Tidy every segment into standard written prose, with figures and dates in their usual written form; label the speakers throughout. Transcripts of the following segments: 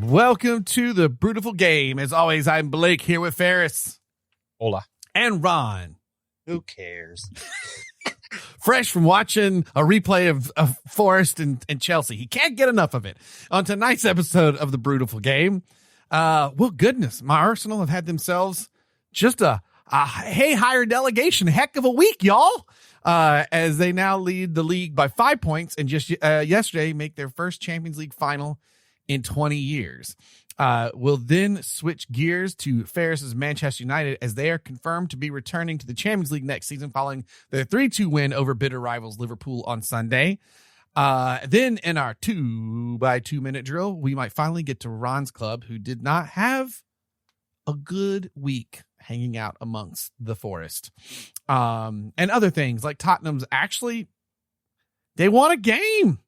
Speaker 1: Welcome to the Brewtiful Game. As always, I'm Blake here with Ferris.
Speaker 2: Hola.
Speaker 1: And Ron.
Speaker 2: Who cares?
Speaker 1: Fresh from watching a replay of Forest and Chelsea. He can't get enough of it. On tonight's episode of the Brewtiful Game, well, goodness, my Arsenal have had themselves just a higher delegation. Heck of a week, y'all. As they now lead the league by 5 points and just yesterday make their first Champions League final in 20 years. We'll then switch gears to Ferris's Manchester United as they are confirmed to be returning to the Champions League next season following their 3-2 win over bitter rivals Liverpool on Sunday. Then in our 2x2 minute drill, we might finally get to Ron's club, who did not have a good week hanging out amongst the Forest. And other things like Tottenham's actually, they won a game.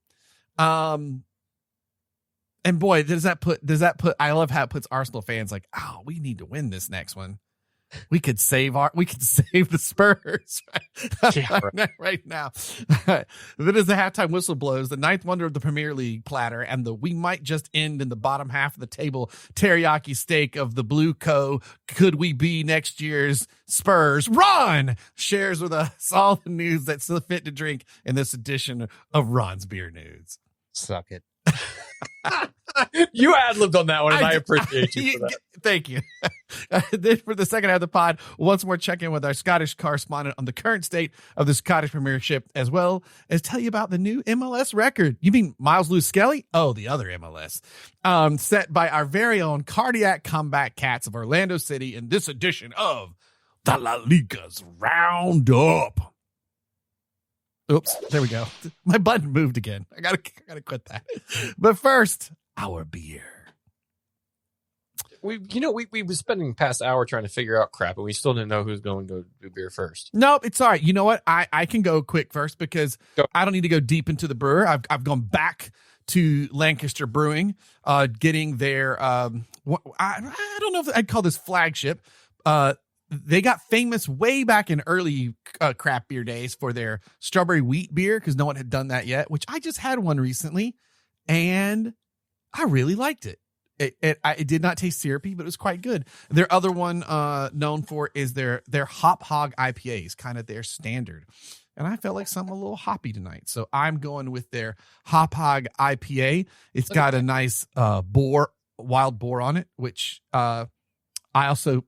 Speaker 1: And boy, does that put, I love how it puts Arsenal fans like, oh, we need to win this next one. We could save the Spurs right now. Then as the halftime whistle blows, the ninth wonder of the Premier League platter and we might just end in the bottom half of the table teriyaki steak of the Blue Co. Could we be next year's Spurs? Ron shares with us all the news that's still fit to drink in this edition of Ron's Beer News.
Speaker 2: Suck it. You ad-libbed on that one, and I appreciate you for that.
Speaker 1: Thank you. Then for the second half of the pod, once more check in with our Scottish correspondent on the current state of the Scottish Premiership, as well as tell you about the new MLS record. You mean Miles Lewis-Skelly? Oh, the other MLS. Set by our very own cardiac comeback cats of Orlando City in this edition of the La Liga's Roundup. Oops, there we go. My button moved again. I gotta quit that. But first, our beer.
Speaker 2: We were spending the past hour trying to figure out crap, and we still didn't know who's going to do beer first.
Speaker 1: Nope, it's all right. You know what? I can go quick first because I don't need to go deep into the brewer. I've gone back to Lancaster Brewing, getting their I don't know if I'd call this flagship. They got famous way back in early craft beer days for their strawberry wheat beer because no one had done that yet, which I just had one recently, and I really liked it. It did not taste syrupy, but it was quite good. Their other one known for is their Hop Hog IPAs, kind of their standard. And I felt like something a little hoppy tonight. So I'm going with their Hop Hog IPA. It's got a nice wild boar on it, which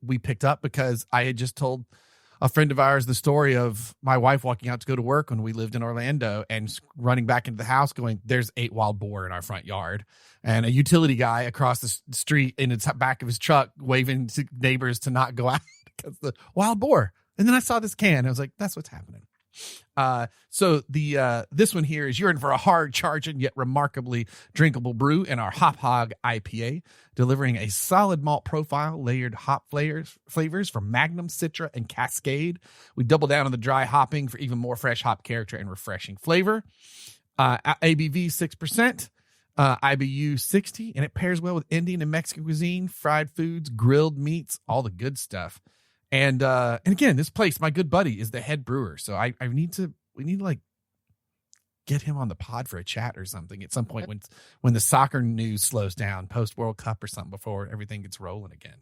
Speaker 1: we picked up because I had just told a friend of ours the story of my wife walking out to go to work when we lived in Orlando and running back into the house going, there's 8 wild boar in our front yard, and a utility guy across the street in the back of his truck waving to neighbors to not go out because the wild boar. And then I saw this can. I was like, that's what's happening. So this one here is you're in for a hard charging yet remarkably drinkable brew in our Hop Hog IPA, delivering a solid malt profile, layered hop flavors from Magnum, Citra, and Cascade. We double down on the dry hopping for even more fresh hop character and refreshing flavor. ABV 6%, IBU 60, and it pairs well with Indian and Mexican cuisine, fried foods, grilled meats, all the good stuff. And again, this place, my good buddy, is the head brewer. So we need to like get him on the pod for a chat or something at some point when the soccer news slows down post World Cup or something before everything gets rolling again.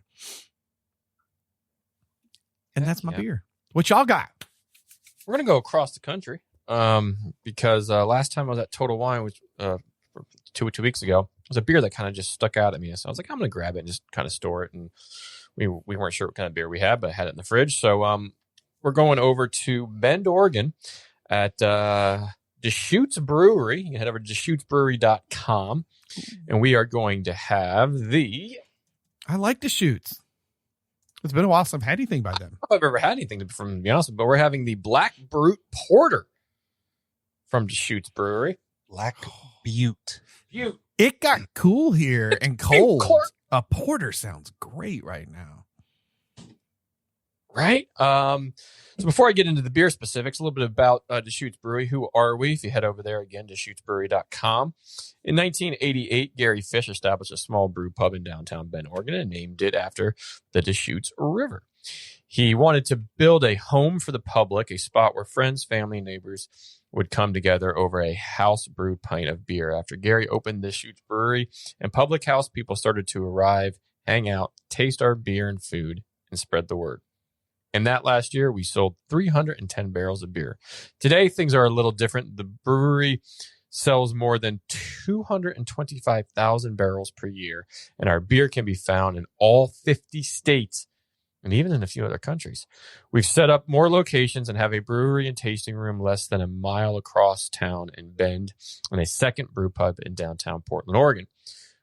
Speaker 1: And that's my beer. What y'all got?
Speaker 2: We're going to go across the country because last time I was at Total Wine, which 2 weeks ago, it was a beer that kind of just stuck out at me. So I was like, I'm going to grab it and just kind of store it. And we weren't sure what kind of beer we had, but I had it in the fridge. So we're going over to Bend, Oregon at Deschutes Brewery. You can head over to DeschutesBrewery.com, and we are going to have
Speaker 1: I like Deschutes. It's been a while since I've had anything by them.
Speaker 2: I don't know if I've ever had anything from them, to be honest, but we're having the Black Brute Porter from Deschutes Brewery.
Speaker 3: Black Butte.
Speaker 1: It got cool here and cold. A porter sounds great right now.
Speaker 2: Right? So before I get into the beer specifics, a little bit about Deschutes Brewery. Who are we? If you head over there again, DeschutesBrewery.com. In 1988, Gary Fish established a small brew pub in downtown Bend, Oregon, and named it after the Deschutes River. He wanted to build a home for the public, a spot where friends, family, and neighbors would come together over a house brewed pint of beer. After Gary opened the Shoots Brewery and Public House, people started to arrive, hang out, taste our beer and food, and spread the word. In that last year, we sold 310 barrels of beer. Today, things are a little different. The brewery sells more than 225,000 barrels per year, and our beer can be found in all 50 states and even in a few other countries. We've set up more locations and have a brewery and tasting room less than a mile across town in Bend and a second brew pub in downtown Portland, Oregon.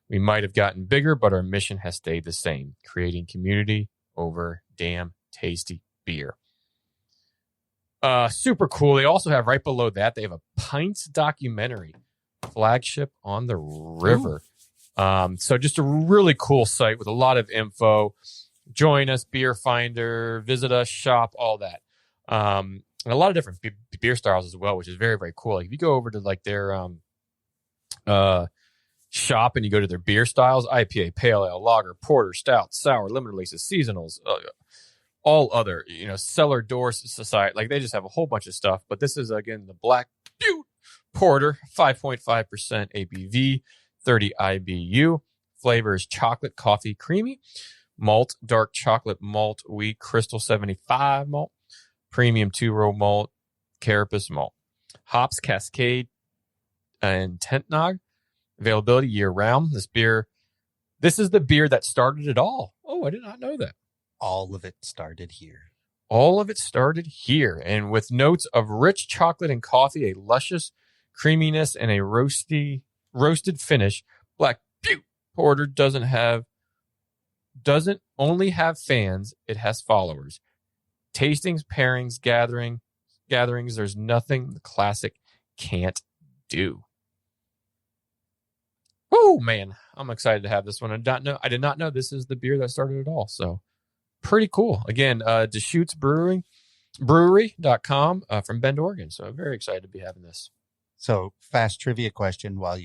Speaker 2: We might have gotten bigger, but our mission has stayed the same, creating community over damn tasty beer. Super cool. They also have right below that, they have a Pints documentary, Flagship on the River. So just a really cool site with a lot of info. Join us, Beer Finder, visit us, shop, all that. And a lot of different beer styles as well, which is very, very cool. Like if you go over to like their shop and you go to their beer styles, IPA, pale ale, lager, porter, stout, sour, limited releases, seasonals, all other, cellar door society. Like they just have a whole bunch of stuff. But this is, again, the Black Butte Porter, 5.5% ABV, 30 IBU. Flavor is chocolate, coffee, creamy. Malt, dark chocolate, malt, wheat, crystal 75 malt, premium 2-row malt, carapace malt. Hops, Cascade, and Tentnog. Availability year-round. This is the beer that started it all. Oh, I did not know that.
Speaker 3: All of it started here.
Speaker 2: All of it started here. And with notes of rich chocolate and coffee, a luscious creaminess, and a roasted finish, Black Butte Porter doesn't only have fans, it has followers. Tastings, pairings, gatherings, there's nothing the classic can't do. Oh man, I'm excited to have this one. I did not know this is the beer that started it all. So pretty cool. Again, Deschutes Brewery.com from Bend, Oregon. So I'm very excited to be having this.
Speaker 3: So fast trivia question while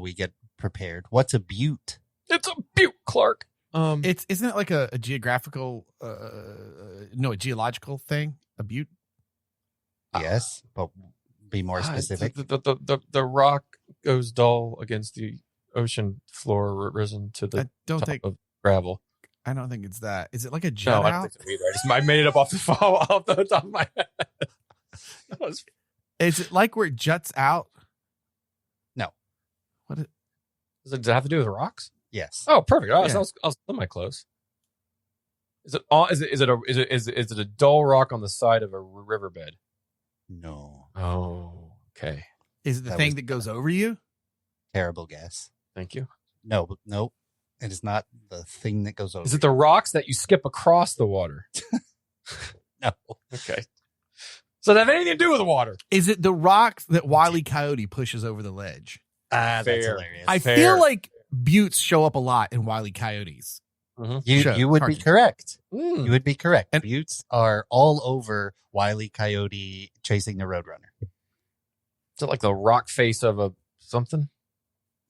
Speaker 3: we get prepared. What's a butte?
Speaker 2: It's a butte, Clark.
Speaker 1: Isn't it like a geographical, a geological thing? A butte?
Speaker 3: Yes, but be more specific.
Speaker 2: The rock goes dull against the ocean floor, risen to the top of gravel.
Speaker 1: I don't think it's that. Is it like a jet
Speaker 2: out?
Speaker 1: I
Speaker 2: don't think so either. I made it up off the top of my head.
Speaker 1: Is it like where it juts out?
Speaker 3: No.
Speaker 2: Does it have to do with rocks?
Speaker 3: Yes.
Speaker 2: Oh, perfect. I was semi-close. Is it a dull rock on the side of a riverbed?
Speaker 3: No.
Speaker 2: Oh, okay.
Speaker 1: Is it the thing that goes over you?
Speaker 3: Terrible guess.
Speaker 2: Thank you.
Speaker 3: No. It is not the thing that goes over.
Speaker 2: Is it the rocks that you skip across the water?
Speaker 3: No.
Speaker 2: Okay. So that have anything to do with the water?
Speaker 1: Is it the rock that Wile E. Coyote pushes over the ledge?
Speaker 3: That's hilarious.
Speaker 1: I feel like buttes show up a lot in Wile E. Coyotes.
Speaker 3: Mm-hmm. You would be correct. You would be correct.
Speaker 1: And
Speaker 3: buttes are all over Wile E. Coyote chasing the Roadrunner.
Speaker 2: Is it like the rock face of a something?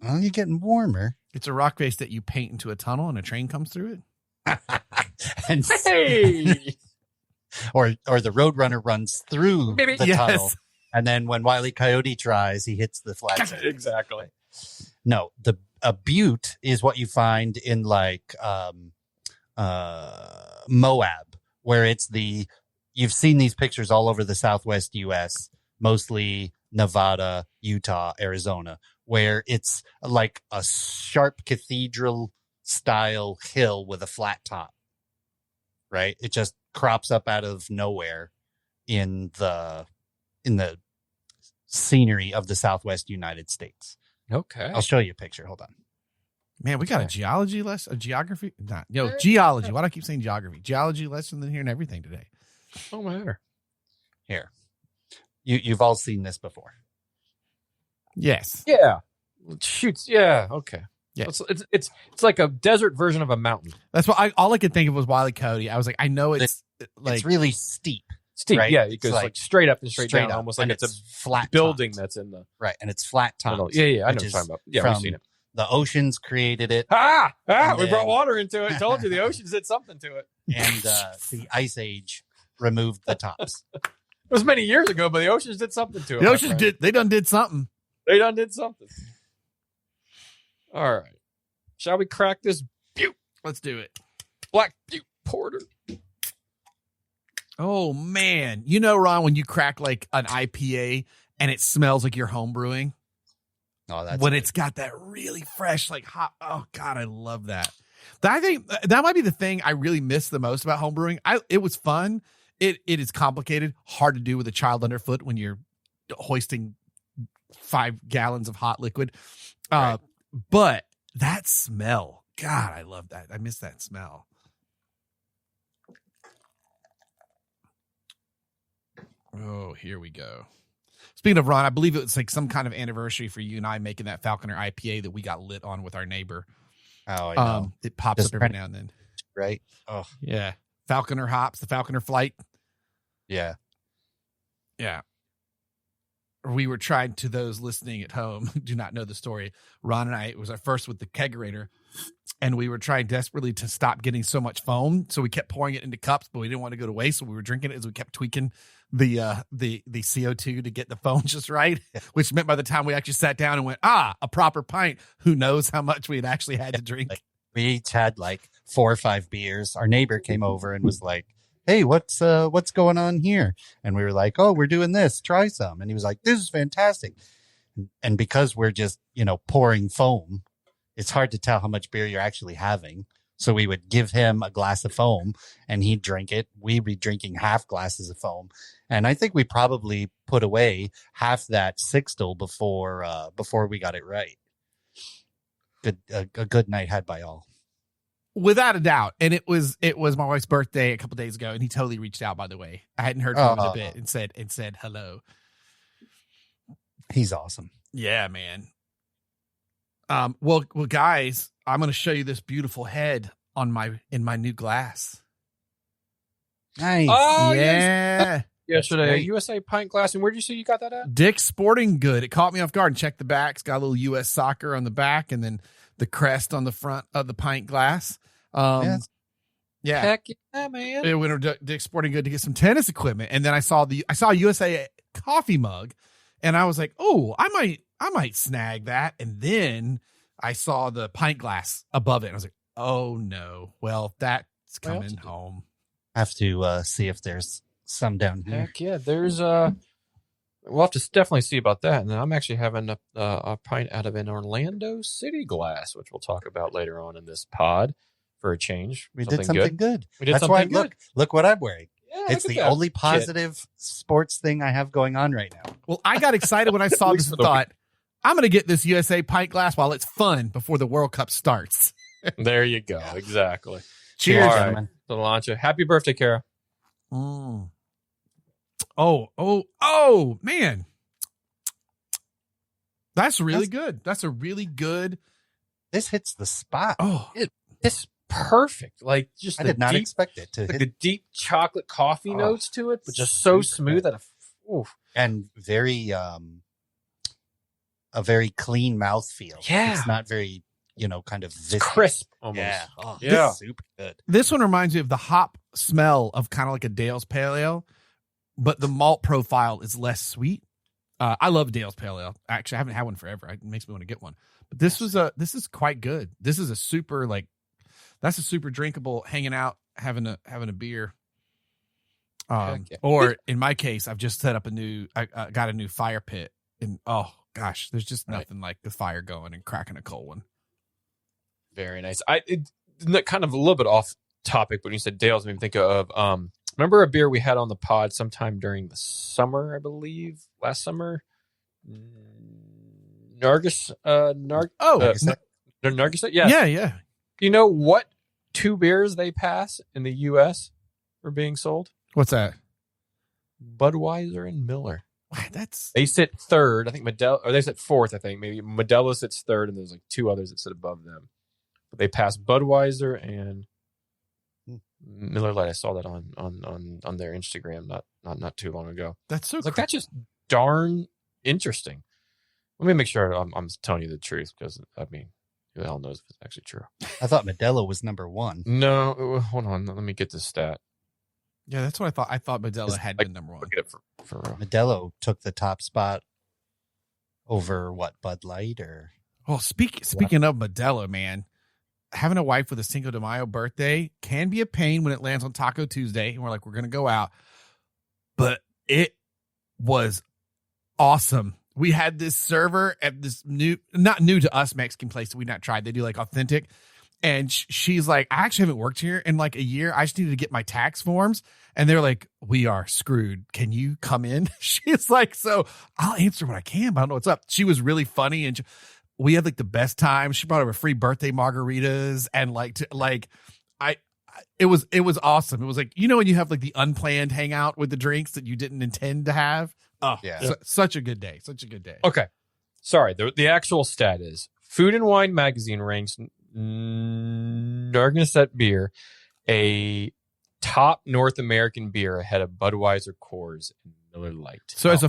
Speaker 3: Well, you're getting warmer.
Speaker 1: It's a rock face that you paint into a tunnel and a train comes through it.
Speaker 3: And
Speaker 2: hey!
Speaker 3: or the Roadrunner runs through the tunnel. And then when Wile E. Coyote tries, he hits the flag.
Speaker 2: Exactly.
Speaker 3: No, a butte is what you find in like Moab, where it's you've seen these pictures all over the Southwest U.S., mostly Nevada, Utah, Arizona, where it's like a sharp cathedral style hill with a flat top, right? It just crops up out of nowhere in the scenery of the Southwest United States.
Speaker 2: Okay.
Speaker 3: I'll show you a picture. Hold on.
Speaker 1: Man, we got a geology lesson, a geography. Geology. Why do I keep saying geography? Geology lesson in here and everything today.
Speaker 2: Oh, matter.
Speaker 3: Here. You've all seen this before.
Speaker 1: Yes.
Speaker 2: Yeah. Shoots. Yeah. Okay.
Speaker 1: Yeah.
Speaker 2: It's like a desert version of a mountain.
Speaker 1: That's what all I could think of was Wile E. Coyote. I was like, I know it's
Speaker 3: really steep.
Speaker 2: Steep,
Speaker 3: right?
Speaker 2: yeah. It goes like straight up and straight down,
Speaker 3: up,
Speaker 2: almost like it's a
Speaker 3: flat
Speaker 2: building
Speaker 3: topped.
Speaker 2: that's in the
Speaker 3: right, and it's flat top.
Speaker 2: Yeah. I know what you're talking about. Yeah, we've seen it.
Speaker 3: The oceans created it.
Speaker 2: We brought water into it. Told you the oceans did something to it.
Speaker 3: And the Ice Age removed the tops.
Speaker 2: was many years ago, but the Oceans did something to it.
Speaker 1: The Oceans did. They done did something.
Speaker 2: They done did something. All right. Shall we crack this Butte?
Speaker 1: Let's do it.
Speaker 2: Black Butte Porter.
Speaker 1: Oh, man. You know, Ron, when you crack like an IPA and it smells like you're home brewing?
Speaker 3: Oh, that's
Speaker 1: when
Speaker 3: good.
Speaker 1: it's got that really fresh, like hot. Oh, God, I love that. I think that might be the thing I really miss the most about home brewing. It was fun. It is complicated, hard to do with a child underfoot when you're hoisting 5 gallons of hot liquid.
Speaker 3: Right.
Speaker 1: But that smell, God, I love that. I miss that smell. Oh, here we go. Speaking of Ron, I believe it was like some kind of anniversary for you and I making that Falconer IPA that we got lit on with our neighbor.
Speaker 3: Oh, I know.
Speaker 1: It pops
Speaker 3: Just
Speaker 1: up every now and then.
Speaker 3: Right? Oh,
Speaker 1: Yeah. Falconer hops, the Falconer flight.
Speaker 3: yeah.
Speaker 1: Yeah. We were trying to those listening at home who do not know the story. Ron and I, it was our first with the kegerator, and we were trying desperately to stop getting so much foam. So we kept pouring it into cups, but we didn't want to go to waste. So we were drinking it as we kept tweaking the CO2 to get the foam just right, which meant by the time we actually sat down and went, a proper pint, who knows how much we had actually had to drink.
Speaker 3: Like, we each had like 4 or 5 beers. Our neighbor came over and was like, hey, what's going on here? And we were like, oh, we're doing this. Try some. And he was like, this is fantastic. And because we're just, pouring foam, it's hard to tell how much beer you're actually having. So we would give him a glass of foam and he'd drink it. We'd be drinking half glasses of foam. And I think we probably put away half that sixtel before we got it right. A good night had by all.
Speaker 1: Without a doubt. And it was my wife's birthday a couple days ago, and he totally reached out, by the way. I hadn't heard from him in a bit and said hello.
Speaker 3: He's awesome.
Speaker 1: Yeah, man. Well, guys, I'm going to show you this beautiful head in my new glass.
Speaker 3: Nice.
Speaker 2: Oh,
Speaker 1: yeah.
Speaker 2: Yesterday,
Speaker 3: great.
Speaker 2: USA pint glass. And where did you say you got that at?
Speaker 1: Dick's Sporting Good. It caught me off guard. Check the back. It's got a little U.S. soccer on the back, and then the crest on the front of the pint glass.
Speaker 3: Yes.
Speaker 1: Yeah.
Speaker 2: Heck yeah, man.
Speaker 1: It went to Dick's Sporting Good to get some tennis equipment, and then I saw a USA coffee mug, and I was like, oh, I might snag that. And then I saw the pint glass above it, and I was like, oh no, well, that's coming home.
Speaker 3: I have to see if there's some down here.
Speaker 2: Heck yeah, there's we'll have to definitely see about that. And then I'm actually having a pint out of an Orlando City glass, which we'll talk about later on in this pod for a change.
Speaker 3: We did something good.
Speaker 2: We did
Speaker 3: That's
Speaker 2: something
Speaker 3: why
Speaker 2: good.
Speaker 3: Look what I'm wearing.
Speaker 2: Yeah,
Speaker 3: It's the only positive sports thing I have going on right now.
Speaker 1: Well, I got excited when I saw this and thought, I'm going to get this USA pint glass while it's fun before the World Cup starts.
Speaker 2: There you go. Exactly.
Speaker 3: Cheers,
Speaker 2: All right.
Speaker 3: gentlemen.
Speaker 2: Delancha. Happy birthday, Kara.
Speaker 1: Mm. Oh, man. That's really good. That's a really good.
Speaker 3: This hits the spot.
Speaker 1: Oh,
Speaker 2: It's perfect. Like just
Speaker 3: I
Speaker 2: the
Speaker 3: did not
Speaker 2: deep,
Speaker 3: expect it to
Speaker 2: like
Speaker 3: hit,
Speaker 2: the deep chocolate coffee notes to it, but just so
Speaker 3: super
Speaker 2: smooth
Speaker 3: good.
Speaker 2: that oof.
Speaker 3: and very a very clean mouthfeel.
Speaker 2: Yeah.
Speaker 3: It's not very, kind of
Speaker 2: It's crisp almost.
Speaker 3: Yeah. Oh,
Speaker 2: Yeah.
Speaker 3: super good.
Speaker 1: this one reminds me of the hop smell of kind of like a Dale's Pale Ale, but the malt profile is less sweet. I love Dale's Pale Ale. Actually, I haven't had one forever. It makes me want to get one. But this is quite good. This is a super that's a super drinkable, hanging out, having a beer.
Speaker 2: Yeah.
Speaker 1: Or in my case, I've just set up I got a new fire pit, and oh gosh, there's just nothing like the fire going and cracking a cold one.
Speaker 2: Very nice. Kind of a little bit off topic, but when you said Dale's, made me think of remember a beer we had on the pod sometime during the summer, I believe, last summer. Nargis. Nargis. Yeah.
Speaker 1: Yeah.
Speaker 2: You know what 2 beers they pass in the U.S. for being sold?
Speaker 1: What's that?
Speaker 2: Budweiser and Miller.
Speaker 1: That's
Speaker 2: They sit third. I think Modelo, or they sit fourth. I think maybe Modelo sits third, and there's like 2 others that sit above them. But they pass Budweiser and Miller Lite. I saw that on their Instagram not too long ago.
Speaker 1: that's so.
Speaker 2: Like that's just darn interesting. Let me make sure I'm telling you the truth, because I mean, who the hell knows if it's actually true?
Speaker 3: I thought Modelo was number 1.
Speaker 2: No, hold on. Let me get this stat.
Speaker 1: Yeah, that's what I thought. I thought Modelo had been number 1.
Speaker 2: Look at it For real.
Speaker 3: Modelo took the top spot over what, Bud Light or?
Speaker 1: Well, speaking of Modelo, man, having a wife with a Cinco de Mayo birthday can be a pain when it lands on Taco Tuesday and we're like, we're going to go out. But it was awesome. We had this server at this not new to us Mexican place that we've not tried. They do like authentic. And she's like, I actually haven't worked here in like a year. I just needed to get my tax forms. And they're like, we are screwed. Can you come in? She's like, so I'll answer what I can, but I don't know what's up. She was really funny. And we had like the best time. She brought over free birthday margaritas and it was awesome. It was like, you know, when you have like the unplanned hangout with the drinks that you didn't intend to have. Oh, yeah. Such a good day. Such a good day.
Speaker 2: Okay. Sorry. The actual stat is Food and Wine magazine ranks Nargissette beer a top North American beer ahead of Budweiser, Coors, and Miller Lite.
Speaker 1: So as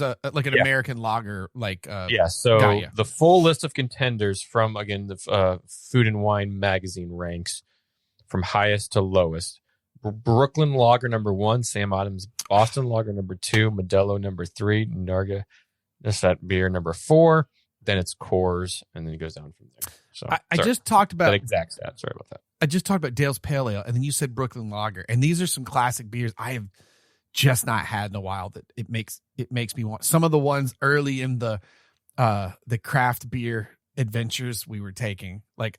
Speaker 1: a like an American lager, like
Speaker 2: So the full list of contenders from again the Food and Wine magazine ranks from highest to lowest. Brooklyn Lager number 1, Sam Adams Boston Lager number 2, Modelo number 3, Nargissette beer number 4. Then it's Coors, and then it goes down from there. So
Speaker 1: I just talked about
Speaker 2: that exact stat. Sorry about that.
Speaker 1: I just talked about Dale's Pale Ale, and then you said Brooklyn Lager, and these are some classic beers I have just not had in a while. That it makes me want some of the ones early in the craft beer adventures we were taking. Like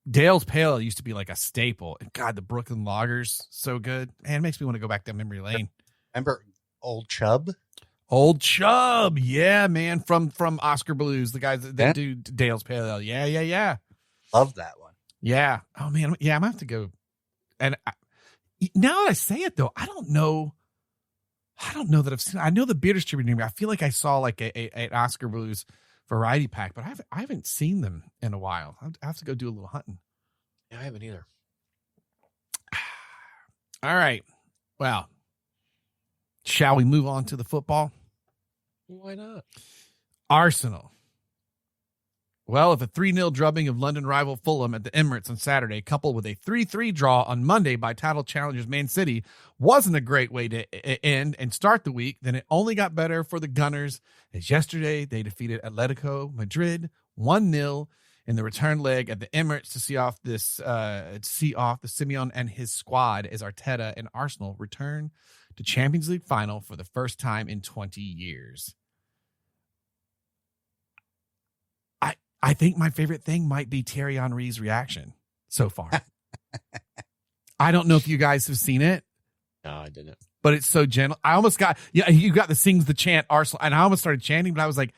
Speaker 1: Dale's Pale Ale used to be like a staple, and God, the Brooklyn Lager's so good. Man, it makes me want to go back down memory lane.
Speaker 3: Remember Old Chub?
Speaker 1: Old Chub, yeah, man, from Oscar Blues, the guys that do Dale's Pale Ale. Yeah.
Speaker 3: Love that one.
Speaker 1: Yeah. Oh man, yeah, I'm gonna have to go. And now that I say it though, I don't know that I've seen. I know the beer distributor near me. I feel like I saw like an Oscar Blues variety pack, but I haven't seen them in a while. I have to go do a little hunting.
Speaker 2: Yeah, I haven't either.
Speaker 1: All right. Well, shall we move on to the football?
Speaker 2: Why not?
Speaker 1: Arsenal. Well, if a 3-0 drubbing of London rival Fulham at the Emirates on Saturday, coupled with a 3-3 draw on Monday by title challengers Man City, wasn't a great way to end and start the week, then it only got better for the Gunners, as yesterday they defeated Atletico Madrid 1-0 in the return leg at the Emirates to see off the Simeone and his squad as Arteta and Arsenal return to Champions League final for the first time in 20 years. I think my favorite thing might be Thierry Henry's reaction so far. I don't know if you guys have seen it.
Speaker 2: No, I didn't.
Speaker 1: But it's so gentle. I almost got, you got the sings the chant Arsenal, and I almost started chanting, but I was like,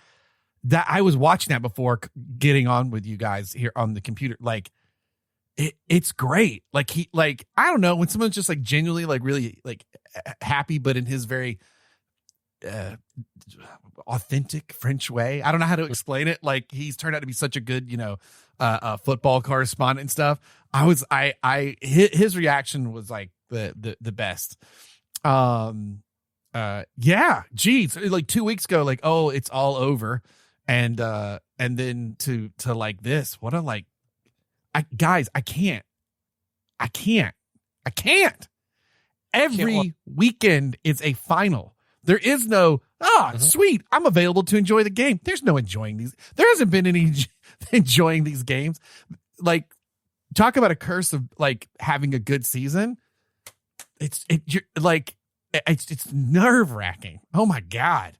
Speaker 1: that I was watching that before getting on with you guys here on the computer. Like, it's great. Like I don't know, when someone's just like genuinely like really like happy, but in his very authentic French way. I don't know how to explain it. Like he's turned out to be such a good, football correspondent and stuff. His reaction was like the best. Geez, like 2 weeks ago, like, oh, it's all over. And then to like this, what a like, guys, I can't. Every weekend is a final. There is no, sweet, I'm available to enjoy the game. There's no enjoying these. There hasn't been any enjoying these games. Like, talk about a curse of like having a good season. It's nerve wracking. Oh my God.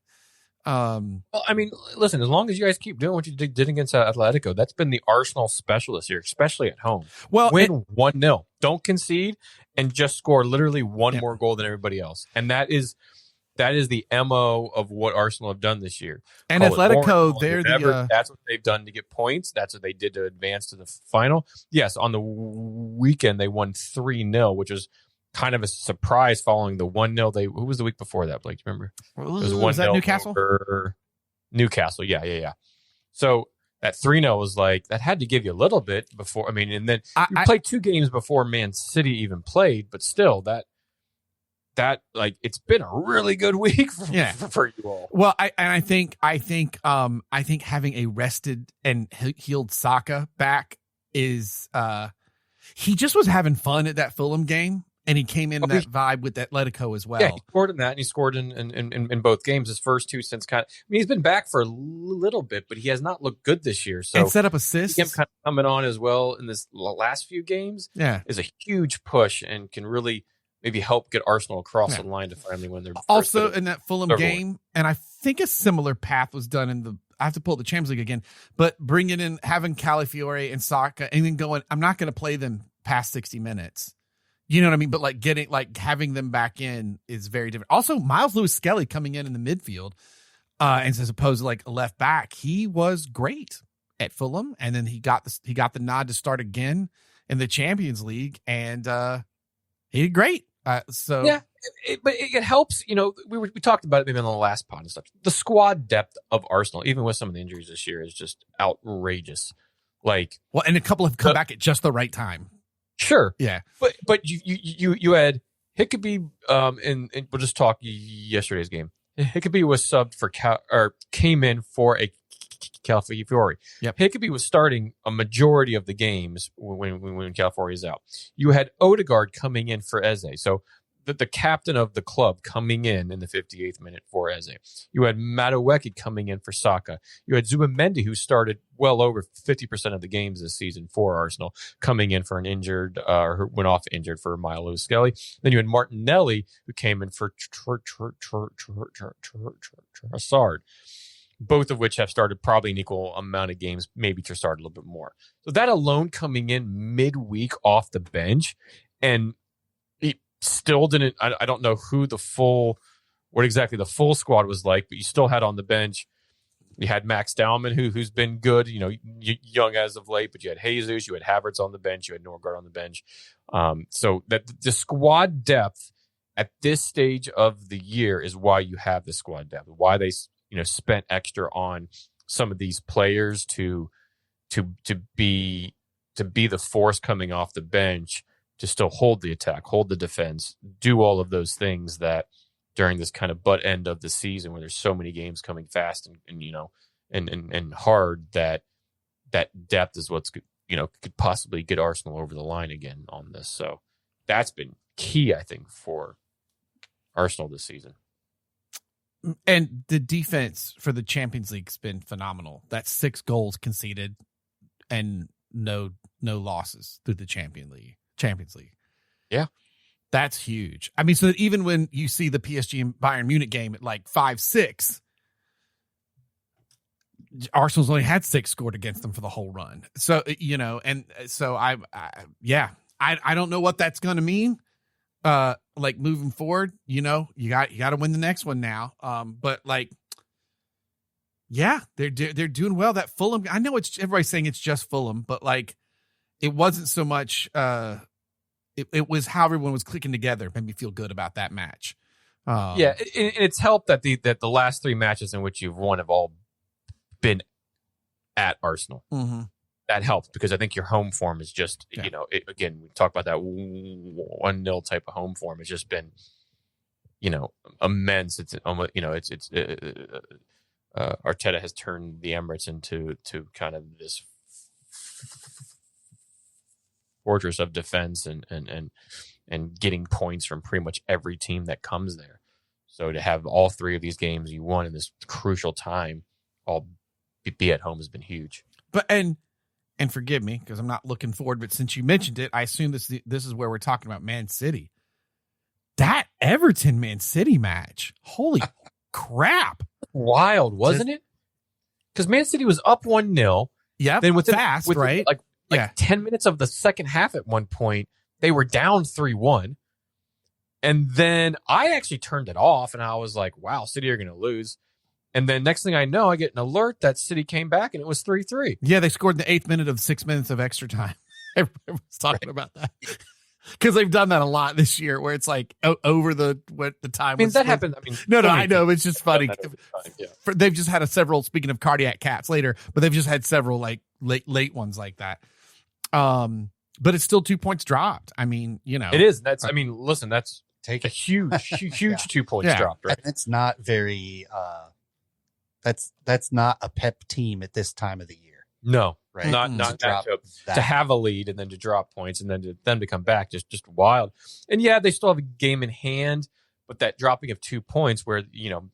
Speaker 2: Well, I mean, listen, as long as you guys keep doing what you did against Atletico, that's been the Arsenal special this year, especially at home.
Speaker 1: Well,
Speaker 2: win 1-0, don't concede, and just score literally one more goal than everybody else. And that is the MO of what Arsenal have done this year.
Speaker 1: And Atletico,
Speaker 2: that's what they've done to get points. That's what they did to advance to the final. Yes, on the weekend they won 3-0, which was kind of a surprise following the 1-0. Who was the week before that, Blake? Do you remember?
Speaker 1: Was that Newcastle?
Speaker 2: Newcastle, yeah. So that 3-0 was like, that had to give you a little bit before. I mean, and then you played 2 games before Man City even played, but still that like, it's been a really good week for you all.
Speaker 1: Well, I think having a rested and healed Saka back is he just was having fun at that Fulham game. And he came in that vibe with Atletico as well.
Speaker 2: Yeah, he scored in that, and he scored in both games. His first two since he's been back for a little bit, but he has not looked good this year. So
Speaker 1: and set up assists.
Speaker 2: Him kind of coming on as well in this last few games is a huge push and can really maybe help get Arsenal across the line to finally win their
Speaker 1: also in that Fulham game. And I think a similar path was done I have to pull the Champions League again, but bringing in, having Calafiore and Saka and then going, I'm not going to play them past 60 minutes. You know what I mean? But having them back in is very different. Also, Miles Lewis-Skelly coming in the midfield, and as opposed to a left back, he was great at Fulham, and then he got the nod to start again in the Champions League, and he did great. But it helps. You know, we talked about it maybe on the last pod and stuff. The squad depth of Arsenal, even with some of the injuries this year, is just outrageous. And a couple have come back at just the right time.
Speaker 2: Sure,
Speaker 1: yeah,
Speaker 2: but you had Hickeby, and we'll just talk yesterday's game. Hickeby was subbed for came in for a Calafiore.
Speaker 1: Yep.
Speaker 2: Hickeby was starting a majority of the games when Calafiore is out. You had Odegaard coming in for Eze. So the captain of the club coming in the 58th minute for Eze. You had Madueke coming in for Saka. You had Zubimendi, who started well over 50% of the games this season for Arsenal, coming in for an injured, or went off injured for Miles Lewis-Skelly. Then you had Martinelli, who came in for Trossard, both of which have started probably an equal amount of games, maybe Trossard a little bit more. So that alone coming in midweek off the bench, and still didn't. I don't know what exactly the full squad was like, but you still had on the bench. You had Max Dowman, who's been good, young as of late, but you had Jesus, you had Havertz on the bench, you had Norgard on the bench. So that the squad depth at this stage of the year is why you have the squad depth. Why they spent extra on some of these players to be the force coming off the bench, to still hold the attack, hold the defense, do all of those things that during this kind of butt end of the season where there's so many games coming fast and hard, that depth is what's could possibly get Arsenal over the line again on this. So that's been key, I think, for Arsenal this season.
Speaker 1: And the defense for the Champions League has been phenomenal. That's 6 goals conceded and no losses through the Champions League.
Speaker 2: Yeah.
Speaker 1: That's huge. I mean, so that even when you see the PSG and Bayern Munich game at 5-6, Arsenal's only had 6 scored against them for the whole run. So, and so I don't know what that's going to mean. Moving forward, you got to win the next one now. But they're doing well. That Fulham, I know everybody's saying it's just Fulham, but it wasn't so much. It was how everyone was clicking together. Made me feel good about that match.
Speaker 2: It's helped that the last 3 matches in which you've won have all been at Arsenal.
Speaker 1: Mm-hmm.
Speaker 2: That helps because I think your home form is just again, we talk about that 1-0 type of home form. It's just been immense. It's almost Arteta has turned the Emirates into kind of this fortress of defense and getting points from pretty much every team that comes there. So to have all 3 of these games you won in this crucial time all be at home has been huge.
Speaker 1: But and forgive me because I'm not looking forward, but since you mentioned it, I assume this is where we're talking about Man City. That Everton Man City match, holy crap!
Speaker 2: Wild, wasn't it? Because Man City was up 1-0.
Speaker 1: Yeah,
Speaker 2: then within
Speaker 1: right?
Speaker 2: 10 minutes of the second half at one point, they were down 3-1. And then I actually turned it off and I was like, wow, City are going to lose. And then next thing I know, I get an alert that City came back and it was 3-3.
Speaker 1: Yeah, they scored in the 8th minute of 6 minutes of extra time. Everyone's talking about that. Because they've done that a lot this year where it's over the time.
Speaker 2: I mean, that happened. I mean,
Speaker 1: no, I know. It's just funny.
Speaker 2: Yeah.
Speaker 1: They've just had several, speaking of cardiac cats later, but they've just had several late ones like that. But it's still 2 points dropped. I mean,
Speaker 2: it is. That's take a huge 2 points dropped, right?
Speaker 3: And it's not very, that's not a pep team at this time of the year.
Speaker 2: No,
Speaker 3: right?
Speaker 2: not
Speaker 3: drop
Speaker 2: to have a lead and then to drop points and then to come back, just wild. And yeah, they still have a game in hand, but that dropping of 2 points where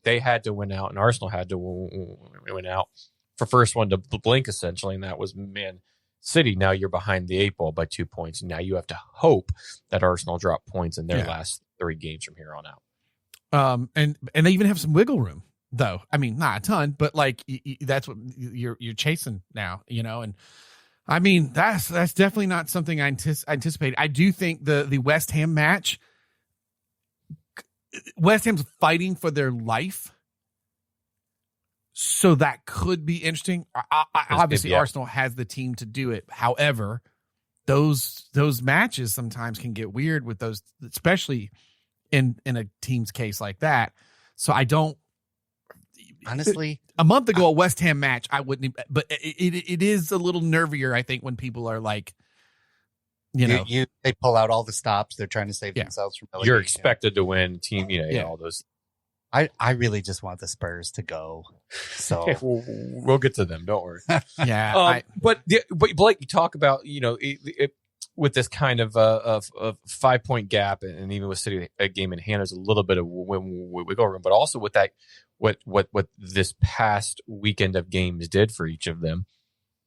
Speaker 2: they had to win out and Arsenal had to win out for first one to blink essentially, and that was Man City. Now you're behind the 8 ball by 2 points. Now you have to hope that Arsenal drop points in their last 3 games from here on out.
Speaker 1: And they even have some wiggle room. Though, I mean, not a ton, but like that's what you're chasing now, and I mean that's definitely not something I anticipated. I do think the West Ham match, West Ham's fighting for their life, so that could be interesting. Obviously, Arsenal has the team to do it. However, those matches sometimes can get weird with those, especially in a team's case like that. So I don't.
Speaker 3: Honestly,
Speaker 1: a month ago, a West Ham match, I wouldn't, but it is a little nervier, I think, when people are like, they
Speaker 3: pull out all the stops. They're trying to save themselves from relegation.
Speaker 2: You're expected to win team, all those.
Speaker 3: I really just want the Spurs to go. So
Speaker 2: we'll get to them. Don't worry.
Speaker 1: Yeah.
Speaker 2: But Blake, you talk about, with this kind of 5 point gap, and even with City a game in hand, there's a little bit of wiggle room, but also with that, what this past weekend of games did for each of them.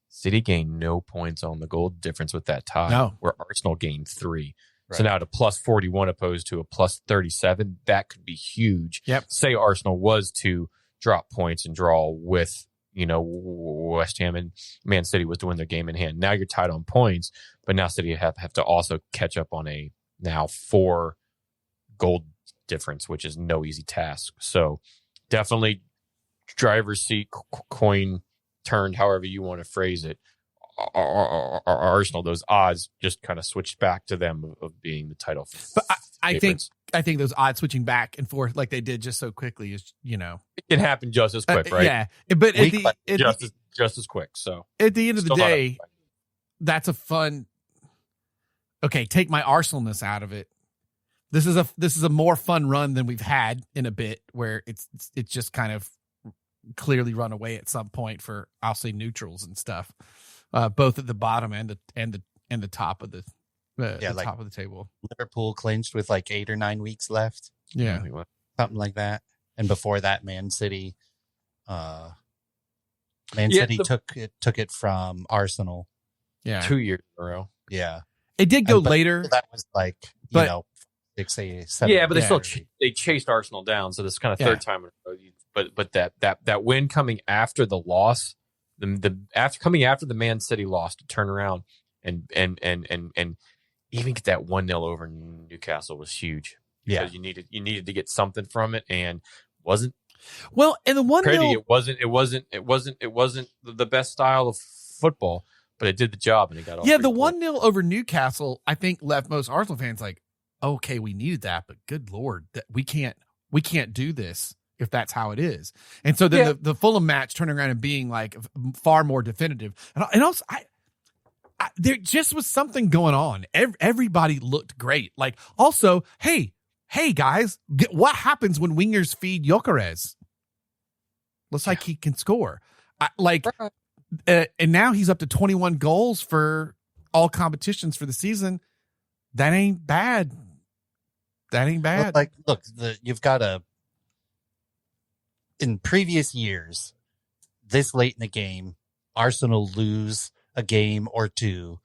Speaker 2: City gained no points on the goal difference with that tie, where Arsenal gained 3. Right. So now at a plus 41 opposed to a plus 37, that could be huge.
Speaker 1: Yep.
Speaker 2: Say Arsenal was to drop points and draw with, West Ham, and Man City was to win their game in hand. Now you're tied on points, but now City have to also catch up on a now 4 goal difference, which is no easy task. So definitely driver's seat, coin turned, however you want to phrase it. Arsenal, those odds just kind of switched back to them of being the title.
Speaker 1: But I think those odds switching back and forth like they did just so quickly is,
Speaker 2: it can happen just as quick, right?
Speaker 1: Yeah, but
Speaker 2: just as quick. So
Speaker 1: at the end of the day, that's a fun. Okay, take my Arsenalness out of it. This is a more fun run than we've had in a bit, where it's just kind of clearly run away at some point for, I'll say, neutrals and stuff, both at the bottom and the top of the top of the table.
Speaker 3: Liverpool clinched with like 8 or 9 weeks left.
Speaker 1: Yeah,
Speaker 3: something like that. And before that, Man City, City took it from Arsenal.
Speaker 1: Yeah,
Speaker 2: 2 years in a row.
Speaker 3: Yeah,
Speaker 1: it did go later.
Speaker 3: That was like 6, 7.
Speaker 2: Yeah, but they chased Arsenal down. So this kind of third time in a row. But that win coming after the loss, after the Man City loss, to turn around and even get that 1-0 over Newcastle was huge. Because you needed to get something from it, and wasn't.
Speaker 1: Well, and the 1-0,
Speaker 2: it wasn't the best style of football, but it did the job, and it got off.
Speaker 1: Yeah, the 1-0 over Newcastle, I think, left most Arsenal fans like, okay, we needed that, but good Lord, that we can't do this if that's how it is. And so then the Fulham match turning around and being like far more definitive. And also, there just was something going on. Everybody looked great. Like, also, hey guys, what happens when wingers feed Gyökeres? Looks like he can score. And now he's up to 21 goals for all competitions for the season. That ain't bad.
Speaker 3: You've got in previous years, this late in the game, Arsenal lose a game or two,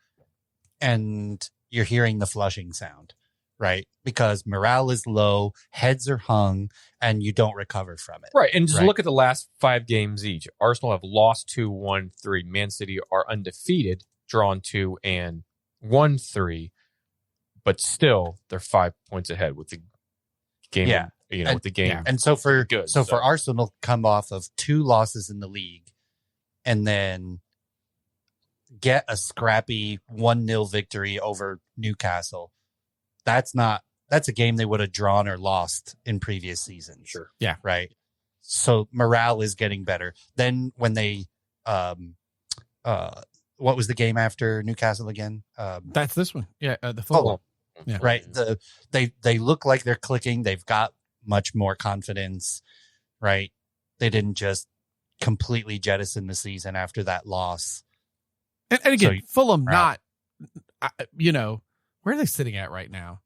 Speaker 3: and you're hearing the flushing sound, right? Because morale is low, heads are hung, and you don't recover from it.
Speaker 2: Right. And just look at the last 5 games each. Arsenal have lost 2, won 3. Man City are undefeated, drawn 2, and won 3. But still, they're 5 points ahead with the game.
Speaker 3: Yeah.
Speaker 2: With the game.
Speaker 3: Yeah. And so for Arsenal come off of 2 losses in the league and then get a scrappy 1-0 victory over Newcastle, that's a game they would have drawn or lost in previous seasons.
Speaker 2: Sure.
Speaker 1: Yeah.
Speaker 3: Right. So morale is getting better. Then when they what was the game after Newcastle again?
Speaker 1: That's this one. Yeah, the Fulham.
Speaker 3: Yeah. Right. They look like they're clicking. They've got much more confidence, right? They didn't just completely jettison the season after that loss.
Speaker 1: And again,
Speaker 3: So
Speaker 1: Fulham,
Speaker 3: right.
Speaker 1: not, where are they sitting at right now?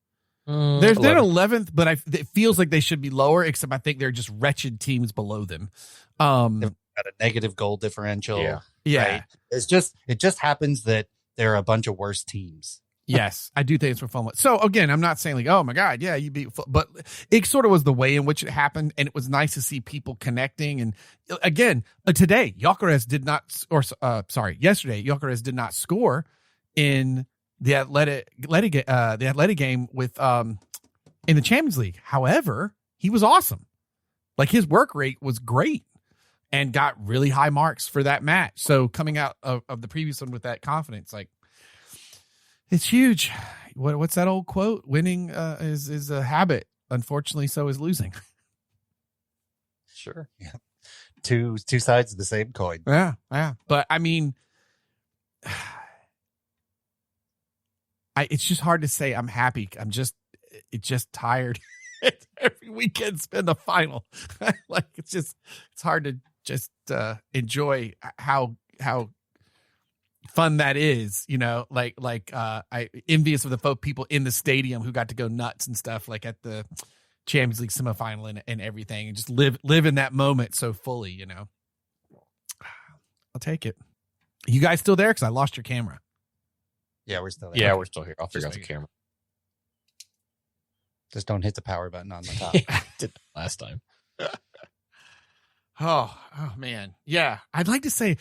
Speaker 1: They're
Speaker 2: 11.
Speaker 1: 11th, but it feels like they should be lower, except I think they're just wretched teams below them.
Speaker 3: They've got a negative goal differential.
Speaker 1: Yeah.
Speaker 3: Right? It just happens that there are a bunch of worse teams.
Speaker 1: Yes, I do think it's for fun. So again, I'm not saying like, oh my God, yeah, you beat, but it sort of was the way in which it happened, and it was nice to see people connecting. And again, today, Gyökeres did not, yesterday, Gyökeres did not score in the athletic game with in the Champions League. However, he was awesome. Like his work rate was great and got really high marks for that match. So coming out of the previous one with that confidence, like, it's huge. What's that old quote? Winning is a habit. Unfortunately, so is losing.
Speaker 2: Sure.
Speaker 3: Yeah. Two sides of the same coin.
Speaker 1: Yeah. But I mean, it's just hard to say I'm happy. It's just tired. Every weekend's been the final. Like it's hard to just enjoy how fun that is, I envious of the people in the stadium who got to go nuts and stuff, like at the Champions League semifinal and everything, and just live in that moment so fully. I'll take it. You guys still there? Because I lost your camera.
Speaker 3: Yeah, we're still there.
Speaker 2: Yeah, we're still here. I'll figure out the
Speaker 1: Just
Speaker 2: camera.
Speaker 3: Just don't hit the power button on the top.
Speaker 2: I did that last time.
Speaker 1: Oh man, yeah. I'd like to say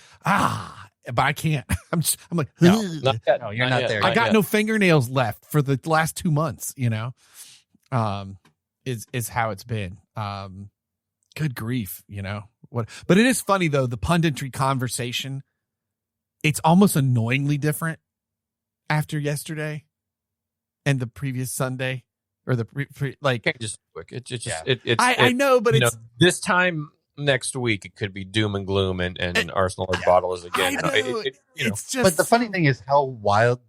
Speaker 1: but I can't. I'm like,
Speaker 3: No,
Speaker 2: Not yet.
Speaker 3: No, you're not there.
Speaker 1: I got
Speaker 2: yet.
Speaker 1: no fingernails left for the last 2 months, is how it's been. Good grief, what, but it is funny though. The punditry conversation, it's almost annoyingly different after yesterday and the previous Sunday or the
Speaker 2: Just quick.
Speaker 3: Yeah.
Speaker 1: I know, but it's
Speaker 2: this time next week it could be doom and gloom and Arsenal are bottlers again.
Speaker 1: I know. It's just,
Speaker 3: But the funny thing is how wild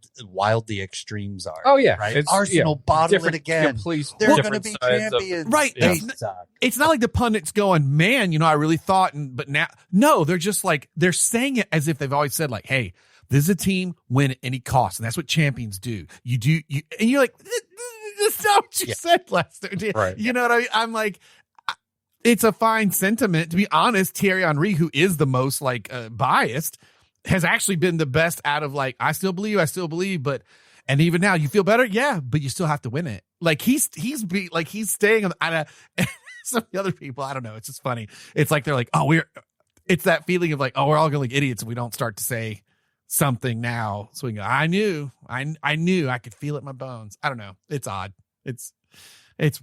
Speaker 3: the extremes are.
Speaker 2: Oh yeah,
Speaker 3: Right? Arsenal bottle it again. They're going to be
Speaker 2: sides of-
Speaker 3: champions.
Speaker 1: Right.
Speaker 3: They
Speaker 1: It's
Speaker 3: suck.
Speaker 1: it's not like the pundits going, man, I really thought, but now, no, they're just like, they're saying it as if they've always said, like, hey, this is a team, win at any cost. And that's what champions do. And you're like, that's not what you said, Lester.
Speaker 2: Right.
Speaker 1: You know what I mean? I'm like, it's a fine sentiment. To be honest, Thierry Henry, who is the most biased, has actually been the best out of like, I still believe, but, and even now you feel better. Yeah, but you still have to win it. Like he's staying on some of the other people. I don't know. It's just funny. It's like, they're like, it's that feeling of like, oh, we're all going like idiots if we don't start to say something now. So we can go, I knew, I could feel it in my bones. I don't know. It's odd. It's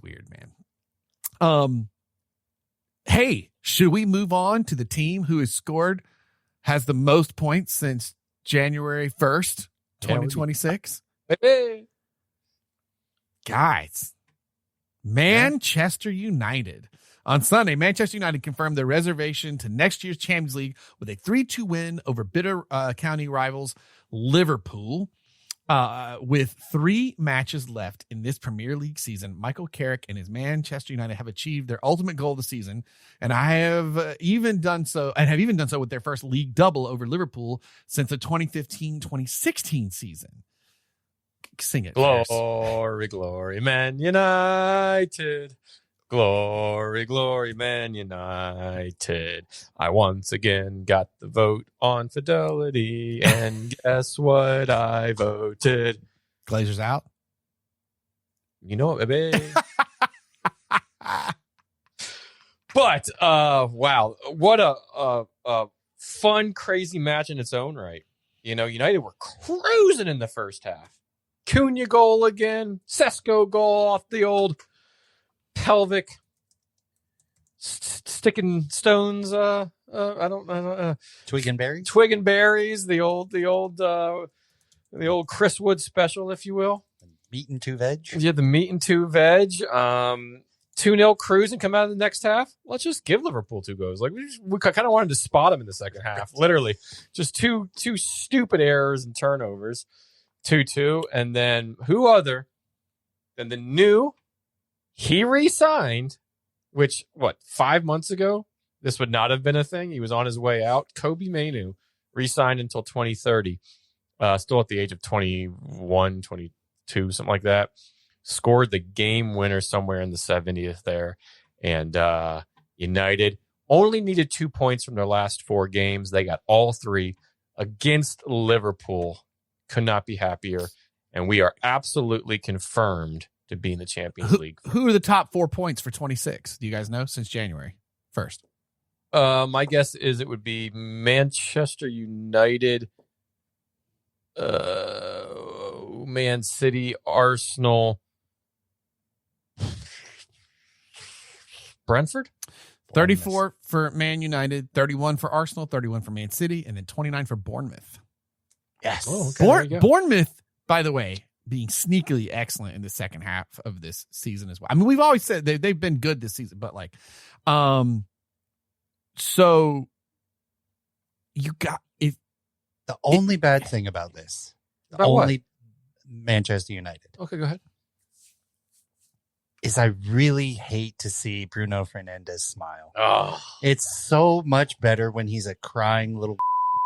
Speaker 1: weird, man. Hey, should we move on to the team who has the most points since January 1st, 2026?
Speaker 2: Hey.
Speaker 1: Guys, Manchester United. On Sunday, Manchester United confirmed their reservation to next year's Champions League with a 3-2 win over bitter county rivals Liverpool. With 3 matches left in this Premier League season, Michael Carrick and his Manchester United have achieved their ultimate goal of the season, and have even done so with their first league double over Liverpool since the 2015-2016 season. Sing it. Ferris.
Speaker 2: Glory, glory, Man United. Glory, glory, Man United. I once again got the vote on fidelity, and guess what I voted?
Speaker 1: Glazers out.
Speaker 2: You know it, baby. But, wow, what a fun, crazy match in its own right. United were cruising in the first half. Cunha goal again. Sesko goal off the old pelvic sticking stones. I don't
Speaker 3: Twig and berries.
Speaker 2: twig and berries. The old Griswold special, if you will.
Speaker 3: Meat and 2 veg.
Speaker 2: Yeah, the meat and 2 veg. 2-0 cruise and come out of the next half. Let's just give Liverpool 2 goals. Like we kind of wanted to spot them in the second half. Literally, just two stupid errors and turnovers. 2-2, and then who other than the new he re-signed, which 5 months ago this would not have been a thing. He was on his way out. Kobe Mainu re-signed until 2030. still at the age of 21, 22, something like that. Scored the game winner somewhere in the 70th there. And United only needed 2 points from their last 4 games. They got all 3 against Liverpool. Could not be happier. And we are absolutely confirmed to be in the Champions League.
Speaker 1: Who are the top 4 points for 26? Do you guys know since January 1st?
Speaker 2: My guess is it would be Manchester United, Man City, Arsenal, Brentford?
Speaker 1: 34 for Man United, 31 for Arsenal, 31 for Man City, and then 29 for Bournemouth.
Speaker 3: Yes.
Speaker 2: Oh, okay. There you go.
Speaker 1: Bournemouth, by the way, being sneakily excellent in the second half of this season as well. I mean, we've always said they've been good this season, but like, so you got it.
Speaker 3: The only bad thing about this, Manchester United.
Speaker 2: Okay, go ahead.
Speaker 3: Is I really hate to see Bruno Fernandes smile.
Speaker 2: Oh,
Speaker 3: It's so much better when he's a crying little.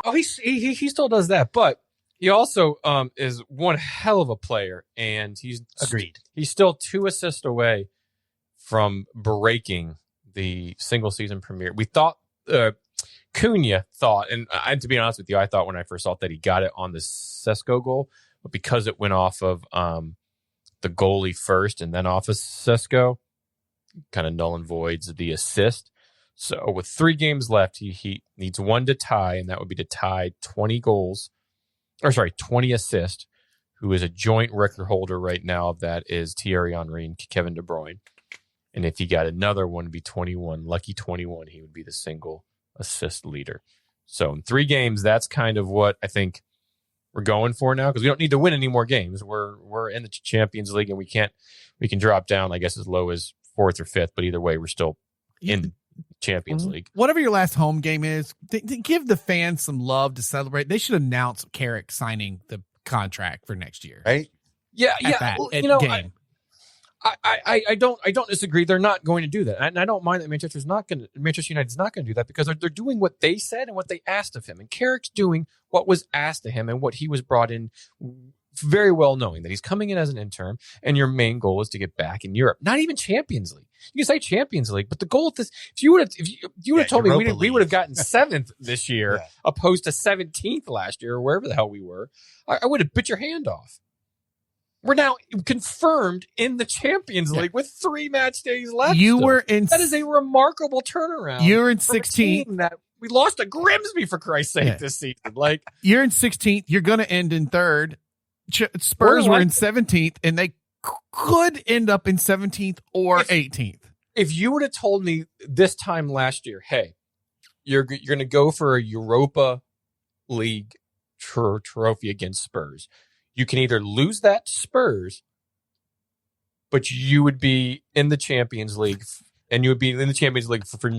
Speaker 2: oh, he still does that, but he also is one hell of a player, and he's
Speaker 3: Agreed.
Speaker 2: He's still 2 assists away from breaking the single season premiere. We thought Cunha thought, and to be honest with you, I thought when I first saw that he got it on the Sesko goal, but because it went off of the goalie first and then off of Sesko, kind of null and voids the assist. So with 3 games left, he needs 1 to tie, and that would be to tie 20 assists, who is a joint record holder right now. That is Thierry Henry and Kevin De Bruyne. And if he got another one, it'd be 21. Lucky 21, he would be the single assist leader. So in 3 games, that's kind of what I think we're going for now, because we don't need to win any more games. We're in the Champions League, and we can drop down, I guess, as low as 4th or 5th, but either way, we're still in the Champions League.
Speaker 1: Whatever your last home game is, give the fans some love to celebrate. They should announce Carrick signing the contract for next year.
Speaker 3: Right?
Speaker 2: Yeah.
Speaker 1: Game.
Speaker 2: I don't disagree. They're not going to do that, and I don't mind that Manchester United's not going to do that, because they're doing what they said and what they asked of him, and Carrick's doing what was asked of him and what he was brought in, very well knowing that he's coming in as an interim, and your main goal is to get back in Europe. Not even Champions League. You can say Champions League, but the goal of this, if you would have told me we would have gotten 7th this year, opposed to 17th last year, or wherever the hell we were, I would have bit your hand off. We're now confirmed in the Champions League with 3 match days left. That is a remarkable turnaround.
Speaker 1: You're in 16th.
Speaker 2: That we lost to Grimsby, for Christ's sake, this season. Like,
Speaker 1: you're in 16th. You're going to end in 3rd. Spurs were in 17th, and they could end up in 17th or 18th.
Speaker 2: If you would have told me this time last year, hey, you're going to go for a Europa League trophy against Spurs, you can either lose that to Spurs, but you would be in the Champions League, and you would be in the Champions League for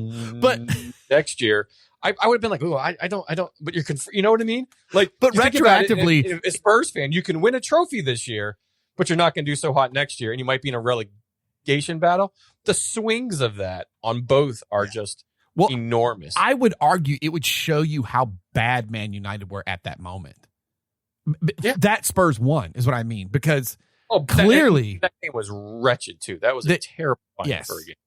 Speaker 2: next year. I would have been like, oh, I don't, but you know what I mean? Like,
Speaker 1: but retroactively,
Speaker 2: a Spurs fan, you can win a trophy this year, but you're not going to do so hot next year, and you might be in a relegation battle. The swings of that on both are just enormous.
Speaker 1: I would argue it would show you how bad Man United were at that moment. Yeah. That Spurs won is what I mean, because clearly
Speaker 2: that game was wretched too. That was a terrible game.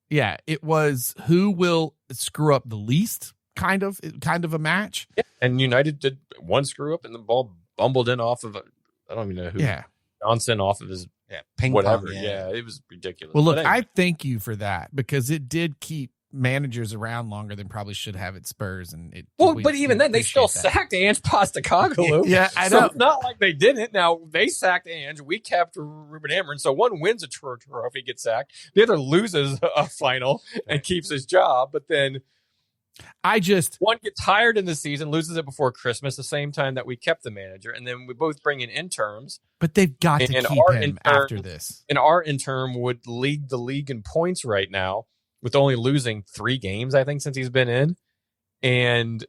Speaker 1: Yeah, it was who will screw up the least kind of a match.
Speaker 2: Yeah. And United did one screw up, and the ball bumbled in off of I don't even know who.
Speaker 1: Yeah,
Speaker 2: Johnson off of his
Speaker 3: ping
Speaker 2: whatever.
Speaker 3: pong,
Speaker 2: yeah, it was ridiculous.
Speaker 1: Well, look, anyway. I thank you for that, because it did keep managers around longer than probably should have at Spurs, and
Speaker 2: but even then they still sacked Ange Postecoglou.
Speaker 1: Yeah, I
Speaker 2: know.
Speaker 1: So
Speaker 2: it's not like they didn't. Now they sacked Ange, we kept Ruben Amorim. So one wins a trophy, gets sacked. The other loses a final and keeps his job. But then one gets hired in the season, loses it before Christmas, the same time that we kept the manager, and then we both bring in interns.
Speaker 1: But they've got to keep him after this.
Speaker 2: And our intern would lead the league in points right now, with only losing 3 games, I think, since he's been in, and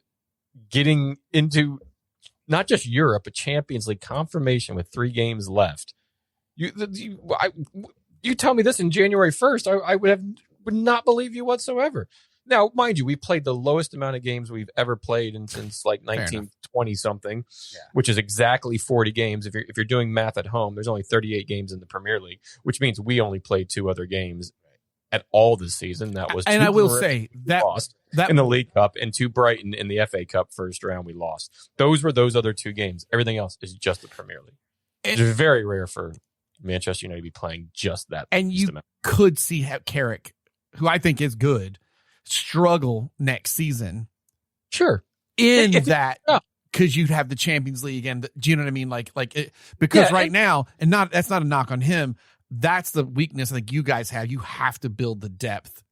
Speaker 2: getting into not just Europe, but Champions League confirmation with 3 games left. You tell me this in January 1st, I would not believe you whatsoever. Now, mind you, we played the lowest amount of games we've ever played since like 1920 something, which is exactly 40 games. If you're doing math at home, there's only 38 games in the Premier League, which means we only played 2 other games at all this season. That was,
Speaker 1: and I will say that
Speaker 2: lost in the League Cup and to Brighton in the FA Cup first round we lost. Those were those other 2 games. Everything else is just the Premier League. It's very rare for Manchester United to be playing just that.
Speaker 1: And you could see Carrick, who I think is good, struggle next season.
Speaker 2: Sure.
Speaker 1: That because you'd have the Champions League and do you know what I mean? Because right now, and that's not a knock on him. That's the weakness I think you guys have. You have to build the depth.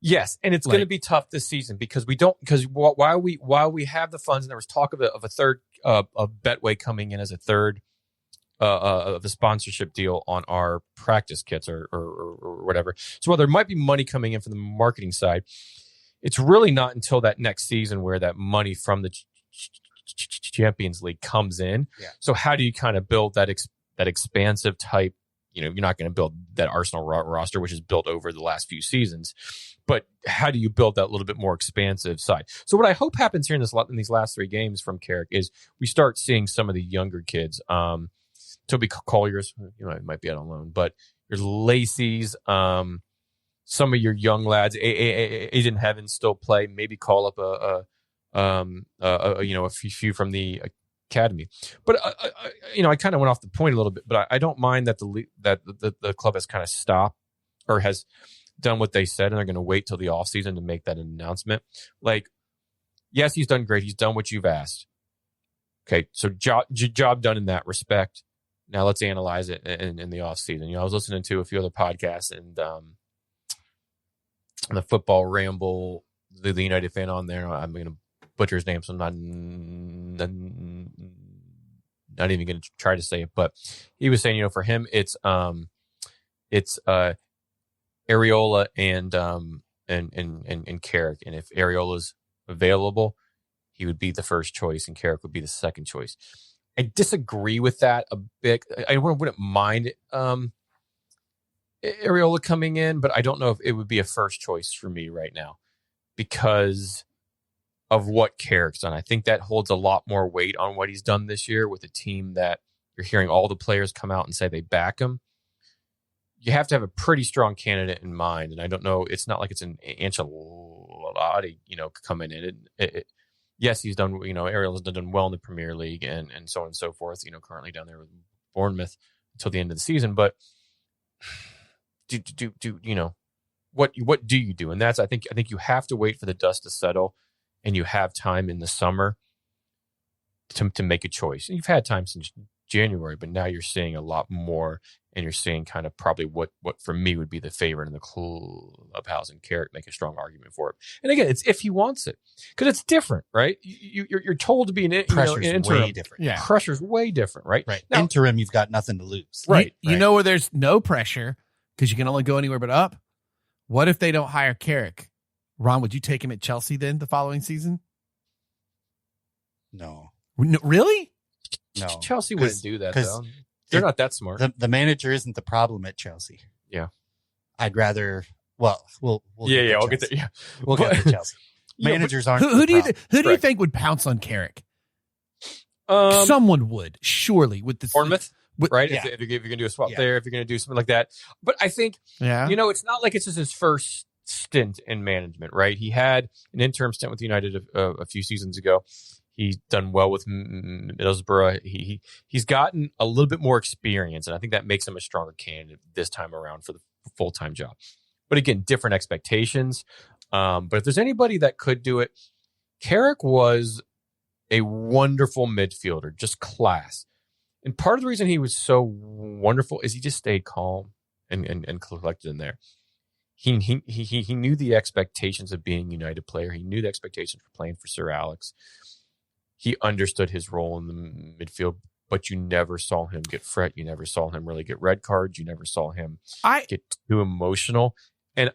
Speaker 2: Yes, and it's going to be tough this season because while we have the funds, and there was talk of a third of Betway coming in as a third of the sponsorship deal on our practice kits or whatever. So while there might be money coming in from the marketing side, it's really not until that next season where that money from the Champions League comes in. Yeah. So how do you kind of build that expansive type? You're not going to build that Arsenal roster, which is built over the last few seasons. But how do you build that little bit more expansive side? So what I hope happens here in these last 3 games from Carrick is we start seeing some of the younger kids. Toby Collier's, might be out on loan, but there's Lacey's, some of your young lads, Aiden Heaven still play. Maybe call up a few from the academy. But I kind of went off the point a little bit. But I don't mind that the club has kind of stopped or has done what they said, and they're going to wait till the off season to make that announcement. Yes, he's done great. He's done what you've asked. Okay, so job done in that respect. Now let's analyze it in the off season. I was listening to a few other podcasts and the Football Ramble, the United fan on there. I'm going to butcher his name, so I'm not even going to try to say it. But he was saying, for him, it's Areola and Carrick, and if Areola's available, he would be the first choice, and Carrick would be the second choice. I disagree with that a bit. I wouldn't mind Areola coming in, but I don't know if it would be a first choice for me right now because of what Carrick's done. I think that holds a lot more weight on what he's done this year with a team that you're hearing all the players come out and say they back him. You have to have a pretty strong candidate in mind, and I don't know. It's not like it's an Ancelotti, coming in. Yes, he's done. Ariel's done well in the Premier League and so on and so forth. Currently down there with Bournemouth until the end of the season. But what do you do? And that's I think you have to wait for the dust to settle, and you have time in the summer to make a choice. And you've had time since January, but now you're seeing a lot more, and you're seeing kind of probably what for me would be the favorite in the clubhouse, and Carrick make a strong argument for it. And again, it's if he wants it, because it's different, right? You're told to be an interim.
Speaker 3: Way different.
Speaker 2: Yeah, pressure's way different, right?
Speaker 3: Right. Now, interim, you've got nothing to lose.
Speaker 1: Right. You know where there's no pressure because you can only go anywhere but up. What if they don't hire Carrick? Ron, would you take him at Chelsea then the following season?
Speaker 3: No.
Speaker 1: Really?
Speaker 3: No,
Speaker 2: Chelsea wouldn't do that though. They're not that smart.
Speaker 3: The manager isn't the problem at Chelsea.
Speaker 2: Yeah,
Speaker 3: I'd rather. Well, we'll
Speaker 2: we'll get there. Yeah,
Speaker 3: we'll get to Chelsea. Managers aren't.
Speaker 1: Who do you think would pounce on Carrick? Someone would surely with the
Speaker 2: Bournemouth, right? Yeah. If you're going to do a swap there, if you're going to do something like that. But I think, it's not like it's just his first stint in management, right? He had an interim stint with United a few seasons ago. He's done well with Middlesbrough. He's gotten a little bit more experience, and I think that makes him a stronger candidate this time around for the full-time job. But again, different expectations. But if there's anybody that could do it, Carrick was a wonderful midfielder, just class. And part of the reason he was so wonderful is he just stayed calm and collected in there. He knew the expectations of being a United player. He knew the expectations for playing for Sir Alex. He understood his role in the midfield, but you never saw him get fret. You never saw him really get red cards. You never saw him get too emotional. And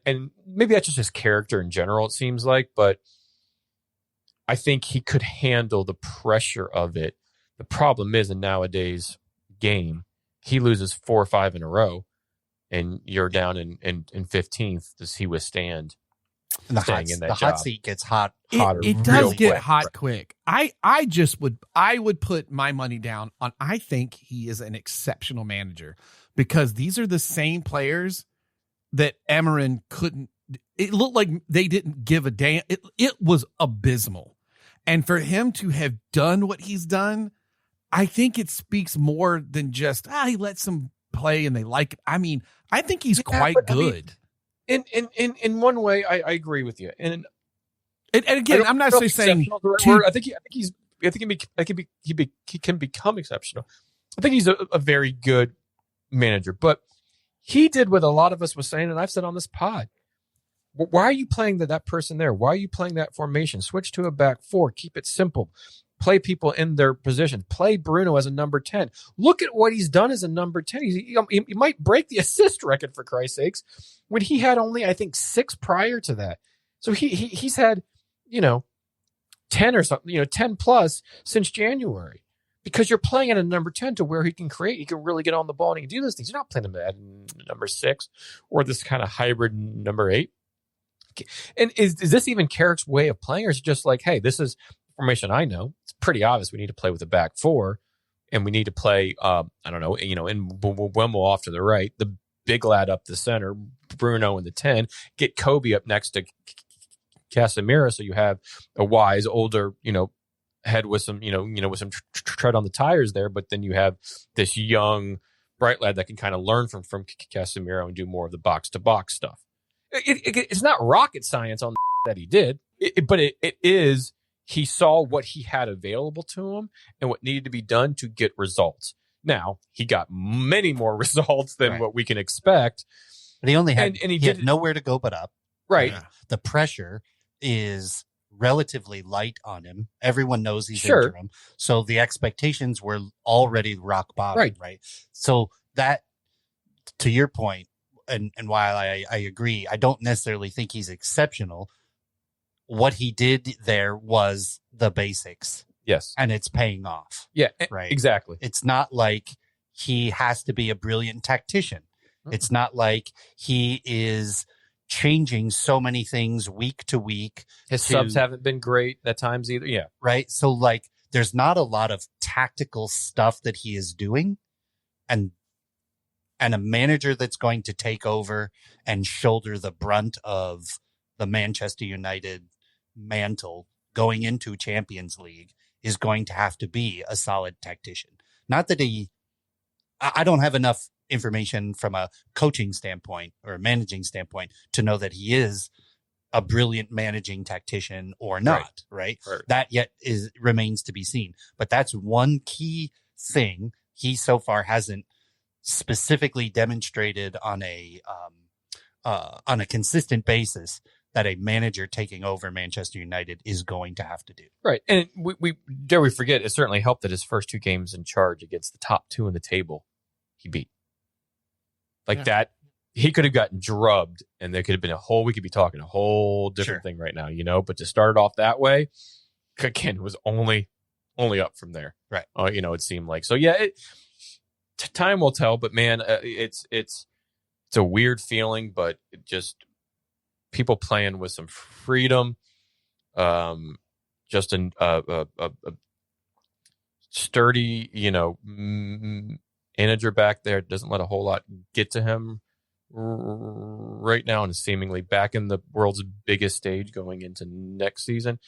Speaker 2: maybe that's just his character in general, it seems like, but I think he could handle the pressure of it. The problem is in nowadays game, he loses 4 or 5 in a row and you're down in 15th. Does he withstand
Speaker 3: And the
Speaker 2: staying in that
Speaker 3: hot
Speaker 2: job.
Speaker 3: seat gets hotter.
Speaker 1: It does get
Speaker 2: quick.
Speaker 1: hot quick. I would put my money down on, I think he is an exceptional manager, because these are the same players that Amarin couldn't. It looked like they didn't give a damn. It was abysmal. And for him to have done what he's done, I think it speaks more than just, he lets them play and they like it. I mean, I think he's quite good.
Speaker 2: I mean, in one way, I agree with you. And
Speaker 1: again, I'm not saying
Speaker 2: I think he can become exceptional. I think he's a very good manager, but he did what a lot of us was saying, and I've said on this pod. Why are you playing that person there? Why are you playing that formation? Switch to a back four. Keep it simple. Play people in their position. Play Bruno as a number 10. Look at what he's done as a number 10. He might break the assist record, for Christ's sakes, when he had only, I think, 6 prior to that. So he's had, 10 or something, 10 plus since January, because you're playing at a number 10 to where he can create. He can really get on the ball and he can do those things. You're not playing him at number 6 or this kind of hybrid number 8. And is this even Carrick's way of playing, or is it just like, hey, this is formation I know? It's pretty obvious we need to play with a back four, and we need to play, I don't know, in Wemel off to the right, the big lad up the center, Bruno in the 10, get Kobe up next to Casemiro, so you have a wise, older, head with some, with some tread on the tires there, but then you have this young, bright lad that can kind of learn from Casemiro and do more of the box-to-box stuff. It's not rocket science on that he did, but it is. He saw what he had available to him and what needed to be done to get results. Now, he got many more results than what we can expect.
Speaker 3: But he only had, he had nowhere to go but up.
Speaker 2: Right.
Speaker 3: The pressure is relatively light on him. Everyone knows he's interim. So the expectations were already rock bottom. Right. So that, to your point, and while I agree, I don't necessarily think he's exceptional. What he did there was the basics.
Speaker 2: Yes.
Speaker 3: And it's paying off.
Speaker 2: Yeah,
Speaker 3: right.
Speaker 2: Exactly.
Speaker 3: It's not like he has to be a brilliant tactician. Mm-hmm. It's not like he is changing so many things week to week.
Speaker 2: His subs haven't been great at times either. Yeah.
Speaker 3: Right. So like there's not a lot of tactical stuff that he is doing. And a manager that's going to take over and shoulder the brunt of the Manchester United mantle going into Champions League is going to have to be a solid tactician. Not that I don't have enough information from a coaching standpoint or a managing standpoint to know that he is a brilliant managing tactician or not, right? That yet remains to be seen. But that's one key thing he so far hasn't specifically demonstrated on a consistent basis that a manager taking over Manchester United is going to have to do.
Speaker 2: Right. And we forget, it certainly helped that his first 2 games in charge against the top 2 in the table, he beat. That, he could have gotten drubbed, and there could have been we could be talking a whole different thing right now, but to start it off that way, again, was only up from there.
Speaker 3: Right.
Speaker 2: It seemed like. So yeah, time will tell, but man, it's a weird feeling, but it just people playing with some freedom, just a sturdy, manager back there doesn't let a whole lot get to him right now, and is seemingly back in the world's biggest stage going into next season.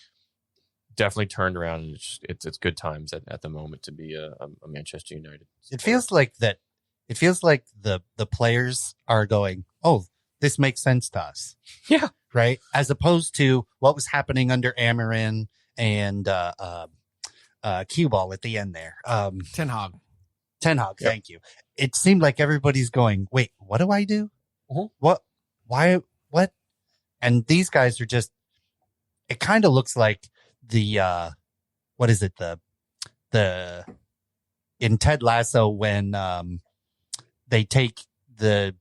Speaker 2: Definitely turned around, and it's good times at the moment to be a Manchester United.
Speaker 3: It feels like that. It feels like the players are going, oh, this makes sense to us.
Speaker 2: Yeah.
Speaker 3: Right. As opposed to what was happening under Amarin and cue ball at the end there.
Speaker 1: Ten Hag.
Speaker 3: Yep. Thank you. It seemed like everybody's going, wait, what do I do?
Speaker 2: Mm-hmm.
Speaker 3: What? Why? What? And these guys are just. It kind of looks like the what is it, the in Ted Lasso when they take the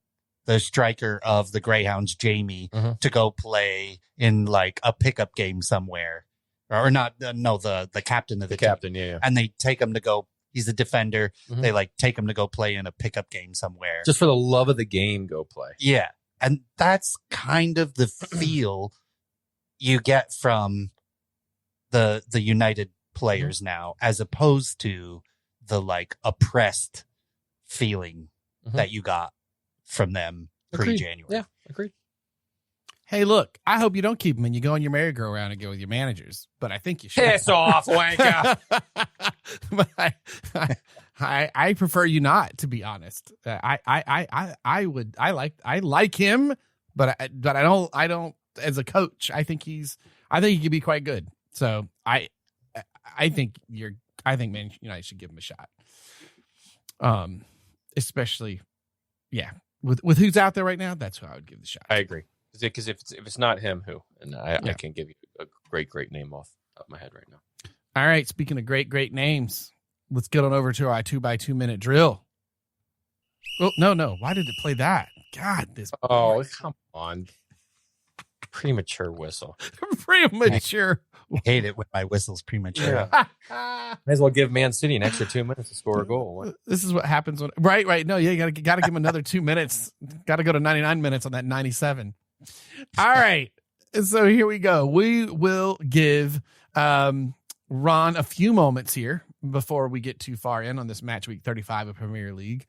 Speaker 3: striker of the Greyhounds, Jamie, to go play in like a pickup game somewhere, or not? No, the captain of the
Speaker 2: captain,
Speaker 3: team.
Speaker 2: yeah,
Speaker 3: and they take him to go. He's a defender. Mm-hmm. They like take him to go play in a pickup game somewhere,
Speaker 2: just for the love of the game. Go play.
Speaker 3: Yeah, and that's kind of the feel you get from the United players now, as opposed to the like oppressed feeling that you got from them pre-January.
Speaker 2: Yeah, agreed.
Speaker 1: Hey, look, I hope you don't keep them and you go on your merry-go-round and go with your managers, but I think you should.
Speaker 2: Piss off, wanker.
Speaker 1: But I prefer you not, to be honest. I like him, but I don't as a coach. I think he could be quite good. So I think Man United should give him a shot. Especially, yeah, with who's out there right now, that's who I would give the shot.
Speaker 2: I agree. Because if it's not him, who? And I can't give you a great name off my head right now.
Speaker 1: All right. Speaking of great names, let's get on over to our 2x2 minute drill. Oh, no. Why did it play that? God, this.
Speaker 2: Oh, come on. Premature whistle.
Speaker 1: Premature.
Speaker 3: I hate it when my whistle's premature.
Speaker 2: Yeah. May as well give Man City an extra 2 minutes to score a goal. What?
Speaker 1: This is what happens when. Right. No, yeah, you got to give him another 2 minutes. Got to go to 99 minutes on that 97. All right. So here we go. We will give Ron a few moments here before we get too far in on this match week 35 of Premier League.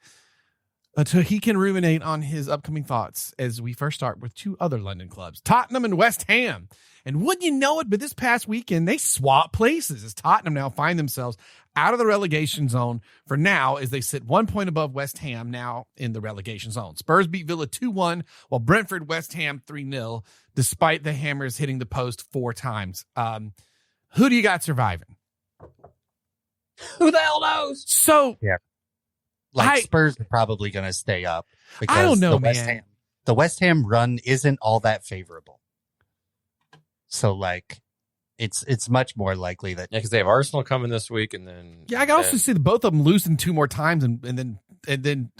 Speaker 1: So he can ruminate on his upcoming thoughts as we first start with two other London clubs, Tottenham and West Ham. And wouldn't you know it, but this past weekend, they swap places as Tottenham now find themselves out of the relegation zone for now as they sit 1 point above West Ham now in the relegation zone. Spurs beat Villa 2-1 while Brentford West Ham 3-0 despite the Hammers hitting the post 4 times. Who do you got surviving?
Speaker 2: Who the hell knows?
Speaker 1: So
Speaker 3: yeah. Spurs are probably going to stay up. Because
Speaker 1: I don't know, man.
Speaker 3: The West Ham run isn't all that favorable. So, it's much more likely that...
Speaker 2: Yeah, because they have Arsenal coming this week, and then...
Speaker 1: Yeah, I can also see both of them losing 2 more times, and then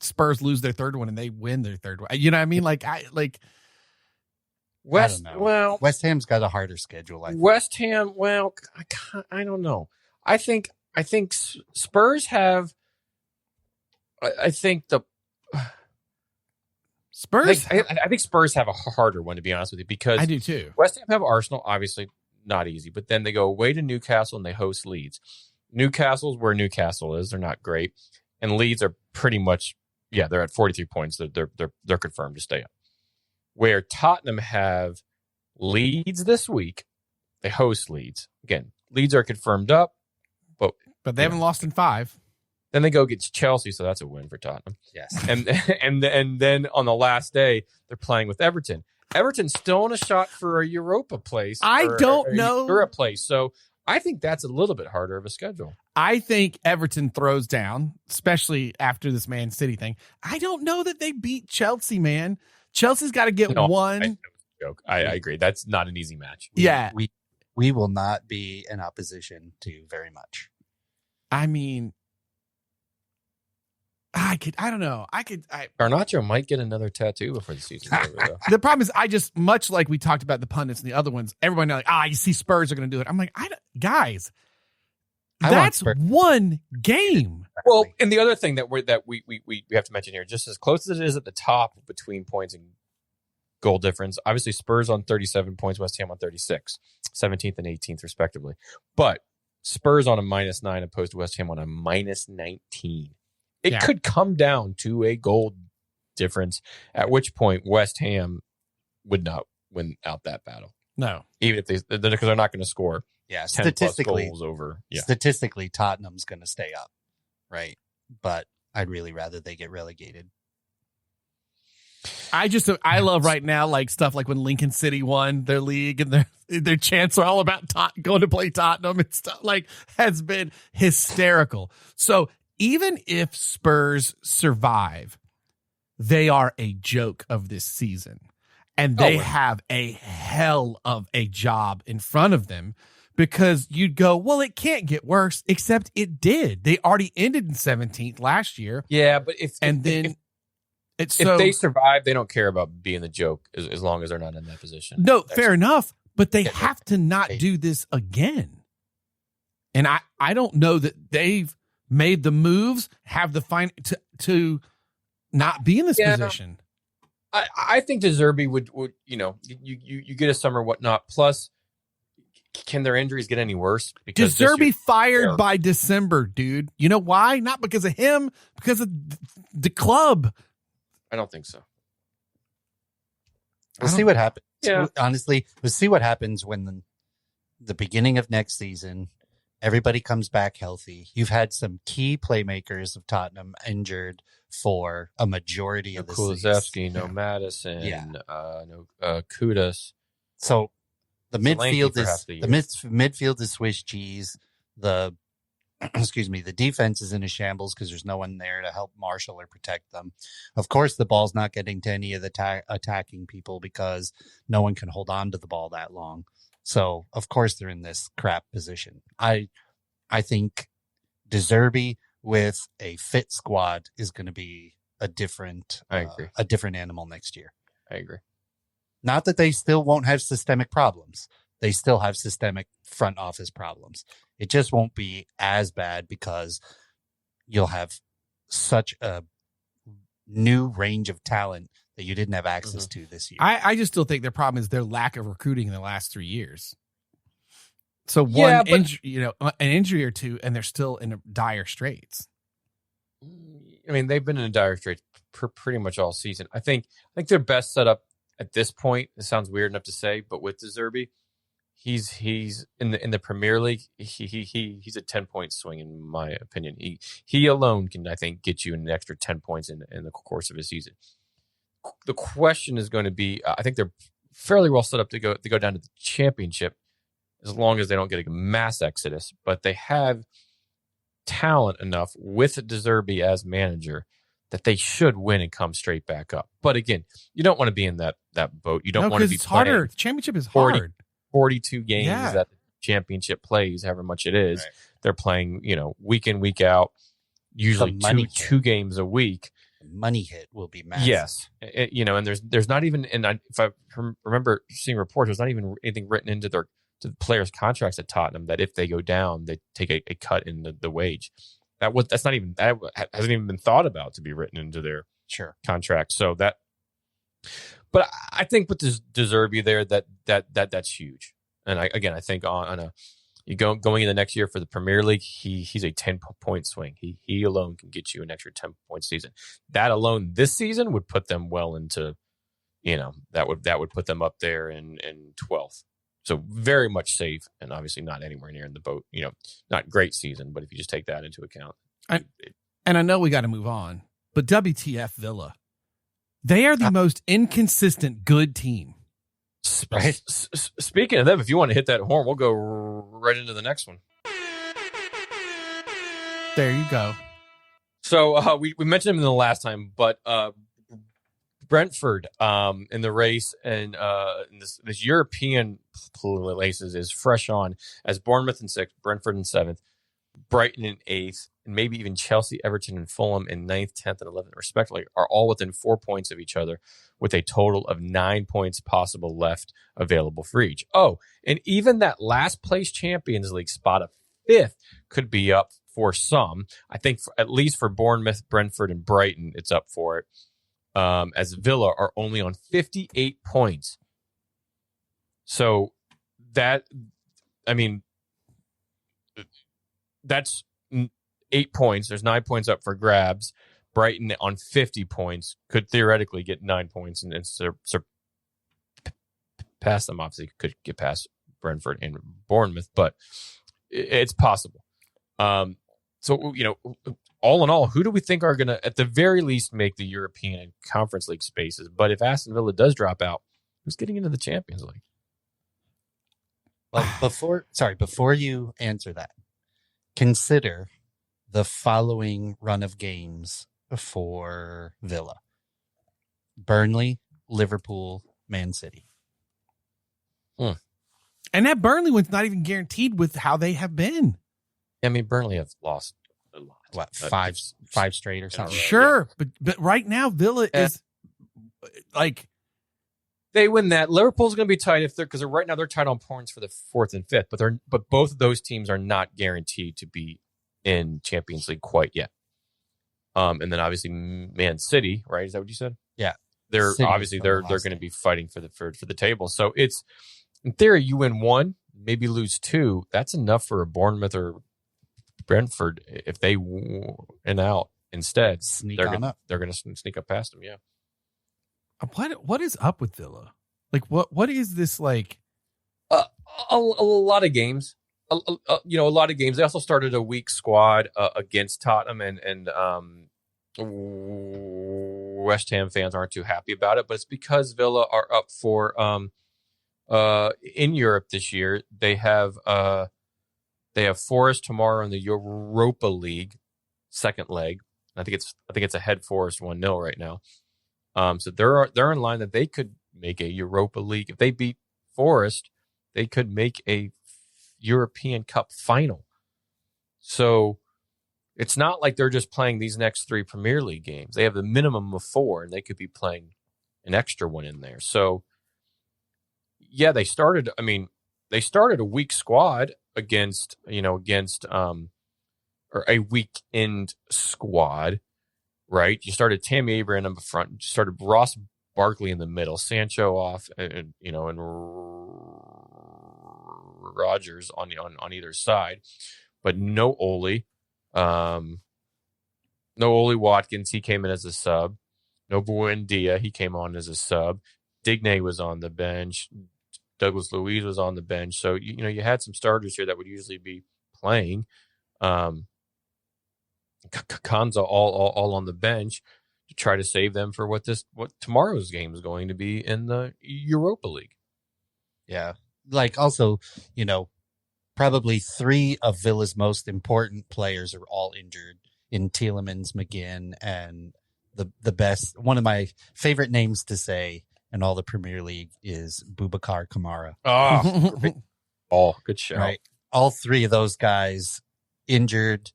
Speaker 1: Spurs lose their third one, and they win their third one. You know what I mean?
Speaker 3: West Ham's got a harder schedule. I think.
Speaker 2: West Ham, I don't know. I think Spurs have... I think Spurs. I think Spurs have a harder one, to be honest with you, because
Speaker 1: I do too.
Speaker 2: West Ham have Arsenal, obviously not easy, but then they go away to Newcastle and they host Leeds. Newcastle's where Newcastle is; they're not great, and Leeds are pretty much they're at 43 points. They're confirmed to stay up. Where Tottenham have Leeds this week, they host Leeds again. Leeds are confirmed up, but
Speaker 1: they haven't lost in 5.
Speaker 2: Then they go get Chelsea, so that's a win for Tottenham.
Speaker 3: Yes.
Speaker 2: And then on the last day, they're playing with Everton. Everton's still in a shot for a Europa place.
Speaker 1: I don't know.
Speaker 2: Europe place. So I think that's a little bit harder of a schedule.
Speaker 1: I think Everton throws down, especially after this Man City thing. I don't know that they beat Chelsea, man. Chelsea's got to get one.
Speaker 2: Joke. I agree. That's not an easy match.
Speaker 3: We will not be in opposition to very much.
Speaker 1: I mean... I don't know.
Speaker 2: Garnacho might get another tattoo before the season's over, though.
Speaker 1: The problem is, I just, much like we talked about the pundits and the other ones, everybody you see Spurs are going to do it. I'm like, guys, that's one game.
Speaker 2: Well, and the other thing that we have to mention here, just as close as it is at the top between points and goal difference, obviously Spurs on 37 points, West Ham on 36, 17th and 18th respectively. But Spurs on a -9 opposed to West Ham on a -19. It could come down to a goal difference, at which point West Ham would not win out that battle.
Speaker 1: No.
Speaker 2: Even if because they're not going to score 10
Speaker 3: statistically,
Speaker 2: plus goals over. Yeah.
Speaker 3: Statistically, Tottenham's going to stay up, right? But I'd really rather they get relegated.
Speaker 1: I love right now, stuff like when Lincoln City won their league and their chants are all about going to play Tottenham and stuff, has been hysterical. So, even if Spurs survive, they are a joke of this season. And they have a hell of a job in front of them because you'd go, well, it can't get worse, except it did. They already ended in 17th last year.
Speaker 2: Yeah, but if they survive, they don't care about being the joke as long as they're not in that position.
Speaker 1: No, fair enough. But they have to not do this again. And I don't know that they've made the moves, have the to not be in this position.
Speaker 2: I think De Zerbi would you get a summer whatnot. Plus, can their injuries get any worse?
Speaker 1: Because De Zerbi fired by December, dude. You know why? Not because of him, because of the club.
Speaker 2: I don't think so.
Speaker 3: We'll see what happens.
Speaker 2: Yeah.
Speaker 3: Honestly, we'll see what happens when the beginning of next season, everybody comes back healthy. You've had some key playmakers of Tottenham injured for a majority of the season.
Speaker 2: Kulusevski, no Madison, no Kudus.
Speaker 3: So the midfield is Swiss cheese. The the defense is in a shambles because there's no one there to help marshal or protect them. Of course, the ball's not getting to any of the attacking people because no one can hold on to the ball that long. So, of course, they're in this crap position. I think De Zerbi with a fit squad is going to be a different animal next year.
Speaker 2: I agree.
Speaker 3: Not that they still won't have systemic problems. They still have systemic front office problems. It just won't be as bad because you'll have such a new range of talent that you didn't have access to this year.
Speaker 1: I just still think their problem is their lack of recruiting in the last 3 years. So an injury or two, and they're still in dire straits.
Speaker 2: I mean, they've been in dire straits pretty much all season. I think their best setup at this point. It sounds weird enough to say, but with De Zerbi, he's in the Premier League. He's a 10-point swing in my opinion. He alone can, I think, get you an extra 10 points in the course of a season. The question is going to be, I think they're fairly well set up to go down to the championship as long as they don't get a mass exodus. But they have talent enough with De Zerbi as manager that they should win and come straight back up. But again, you don't want to be in that boat. You don't want to be
Speaker 1: harder. The championship is hard.
Speaker 2: 42 games that the championship plays, however much it is. Right. They're playing, week in, week out, usually two games a week.
Speaker 3: Money hit will be massive.
Speaker 2: Yes. And there's not even, if I remember seeing reports, there's not even anything written into the players' contracts at Tottenham that if they go down, they take a cut in the wage. That hasn't even been thought about to be written into their contract. So but I think with this De Zerbi there, that's huge. And I think going in the next year for the Premier League, he's a 10-point swing. He alone can get you an extra 10-point season. That alone this season would put them well into, that would put them up there in 12th. So very much safe, and obviously not anywhere near in the boat. Not great season, but if you just take that into account.
Speaker 1: And I know we got to move on, but WTF Villa, they are the most inconsistent good team.
Speaker 2: Right. Speaking of them, if you want to hit that horn, we'll go right into the next one.
Speaker 1: There you go.
Speaker 2: So we mentioned them in the last time, but Brentford in the race and this European places is fresh on as Bournemouth in 6th, Brentford in 7th, Brighton in 8th, and maybe even Chelsea, Everton, and Fulham in 9th, 10th, and 11th, respectively, are all within 4 points of each other, with a total of 9 points possible left available for each. Oh, and even that last place Champions League spot of 5th could be up for some. I think at least for Bournemouth, Brentford, and Brighton, it's up for it. As Villa are only on 58 points. So that's 8 points. There's 9 points up for grabs. Brighton on 50 points could theoretically get 9 points and surpass them. Obviously, could get past Brentford and Bournemouth, but it's possible. So, all in all, who do we think are going to, at the very least, make the European and Conference League spaces? But if Aston Villa does drop out, who's getting into the Champions League?
Speaker 3: Well, before you answer that, consider the following run of games for Villa: Burnley, Liverpool, Man City.
Speaker 1: And that Burnley one's not even guaranteed with how they have been.
Speaker 2: I mean, Burnley have lost a lot.
Speaker 3: What, five straight or something?
Speaker 1: Sure, yeah. but right now Villa is like,
Speaker 2: they win that. Liverpool's going to be tight because right now they're tight on points for the 4th and 5th, but both of those teams are not guaranteed to be in Champions League quite yet. And then obviously Man City, right? Is that what you said?
Speaker 3: Yeah.
Speaker 2: they're
Speaker 3: City
Speaker 2: obviously
Speaker 3: from the
Speaker 2: they're
Speaker 3: last
Speaker 2: going to
Speaker 3: game.
Speaker 2: be fighting for the table. So it's in theory, you win one, maybe lose two. That's enough for a Bournemouth or Brentford if they win out. Instead,
Speaker 3: Sneak
Speaker 2: they're
Speaker 3: on
Speaker 2: gonna,
Speaker 3: up.
Speaker 2: they're going to sneak up past them. Yeah.
Speaker 1: What is up with Villa? Like what is this like?
Speaker 2: A lot of games. A lot of games. They also started a weak squad against Tottenham, and West Ham fans aren't too happy about it. But it's because Villa are up for in Europe this year. They have Forest tomorrow in the Europa League second leg. I think it's ahead Forest 1-0 right now. So they're in line that they could make a Europa League if they beat Forest. They could make a European Cup final. So it's not like they're just playing these next 3 Premier League games. They have the minimum of 4, and they could be playing an extra one in there. So yeah, they started a weak squad against or a weekend squad, right? You started Tammy Abraham up front, you started Ross Barkley in the middle, Sancho off, and Rodgers on either side, but no Ole, Watkins. He came in as a sub. No Buendia, he came on as a sub. Digne was on the bench. Douglas Luiz was on the bench. So you had some starters here that would usually be playing. Kanza all on the bench to try to save them for what tomorrow's game is going to be in the Europa League.
Speaker 3: Yeah. Like also, probably 3 of Villa's most important players are all injured in Tielemans, McGinn, and the best, one of my favorite names to say in all the Premier League is Boubacar Kamara.
Speaker 2: Oh, good show.
Speaker 3: Right. All 3 of those guys injured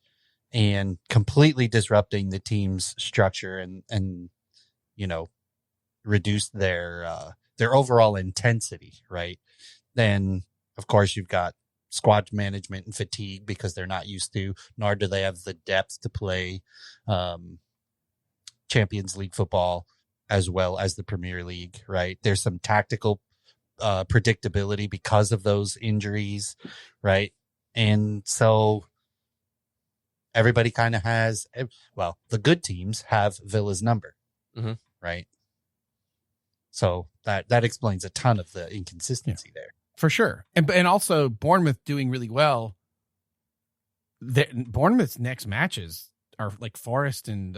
Speaker 3: and completely disrupting the team's structure and reduced their overall intensity, right? Then, of course, you've got squad management and fatigue because they're not used to, nor do they have the depth to play Champions League football as well as the Premier League, right? There's some tactical predictability because of those injuries, right? And so everybody kind of has, the good teams have Villa's number, right? So that explains a ton of the inconsistency there.
Speaker 1: For sure. And also Bournemouth doing really well. Bournemouth's next matches are like Forest and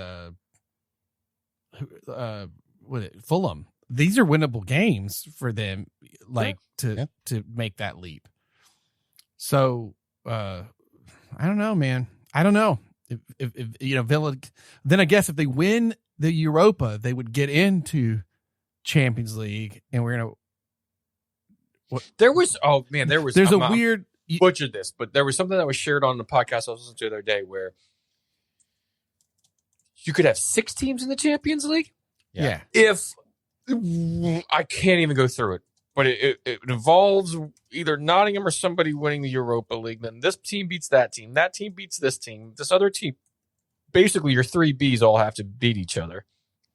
Speaker 1: Fulham. These are winnable games for them, to make that leap. So I don't know, man. I don't know if Villa. Then I guess if they win the Europa, they would get into Champions League, and we're gonna.
Speaker 2: There's
Speaker 1: a weird
Speaker 2: butchered this, but there was something that was shared on the podcast I was listening to the other day where you could have 6 teams in the Champions League.
Speaker 1: Yeah.
Speaker 2: If I can't even go through it, but it involves either Nottingham or somebody winning the Europa League. Then this team beats that team beats this team, this other team. Basically, your 3 Bs all have to beat each other,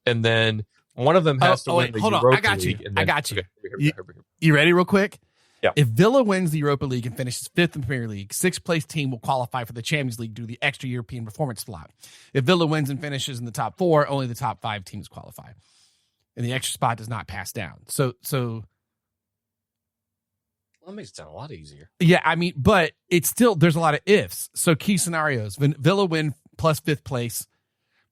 Speaker 2: and then one of them has to win the Europa League.
Speaker 1: I got you.
Speaker 2: Okay,
Speaker 1: You ready real quick?
Speaker 2: Yeah.
Speaker 1: If Villa wins the Europa League and finishes 5th in the Premier League, 6th place team will qualify for the Champions League due to the extra European performance slot. If Villa wins and finishes in the top 4, only the top 5 teams qualify. And the extra spot does not pass down. So
Speaker 2: that makes it sound a lot easier.
Speaker 1: Yeah, I mean, but it's still, there's a lot of ifs. So key scenarios: Villa win plus 5th place,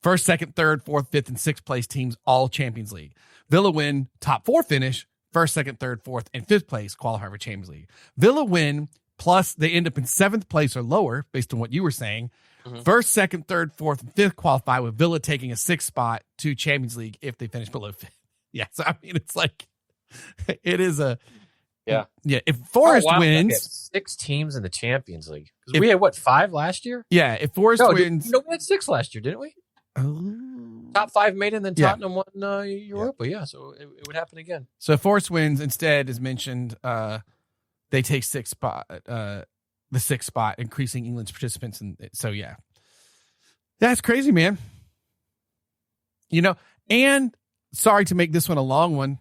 Speaker 1: 1st, 2nd, 3rd, 4th, 5th, and 6th place teams all Champions League. Villa win top 4 finish, 1st, 2nd, 3rd, 4th, and 5th place qualify for Champions League. Villa win plus they end up in 7th place or lower, based on what you were saying. 1st, 2nd, 3rd, 4th, and 5th qualify, with Villa taking a 6th spot to Champions League if they finish below 5th. Yeah, so I mean, it's like, it is a...
Speaker 2: Yeah.
Speaker 1: If Forest wins...
Speaker 2: We have 6 teams in the Champions League. We had, 5 last year?
Speaker 1: Yeah, if Forest wins...
Speaker 2: We had 6 last year, didn't we? Top 5 made it, and then Tottenham won Europa. Yeah, so it would happen again. So
Speaker 1: if Forest wins instead, as mentioned, they take the 6th spot, increasing England's participants. And so, yeah, that's crazy, man. And sorry to make this one a long one.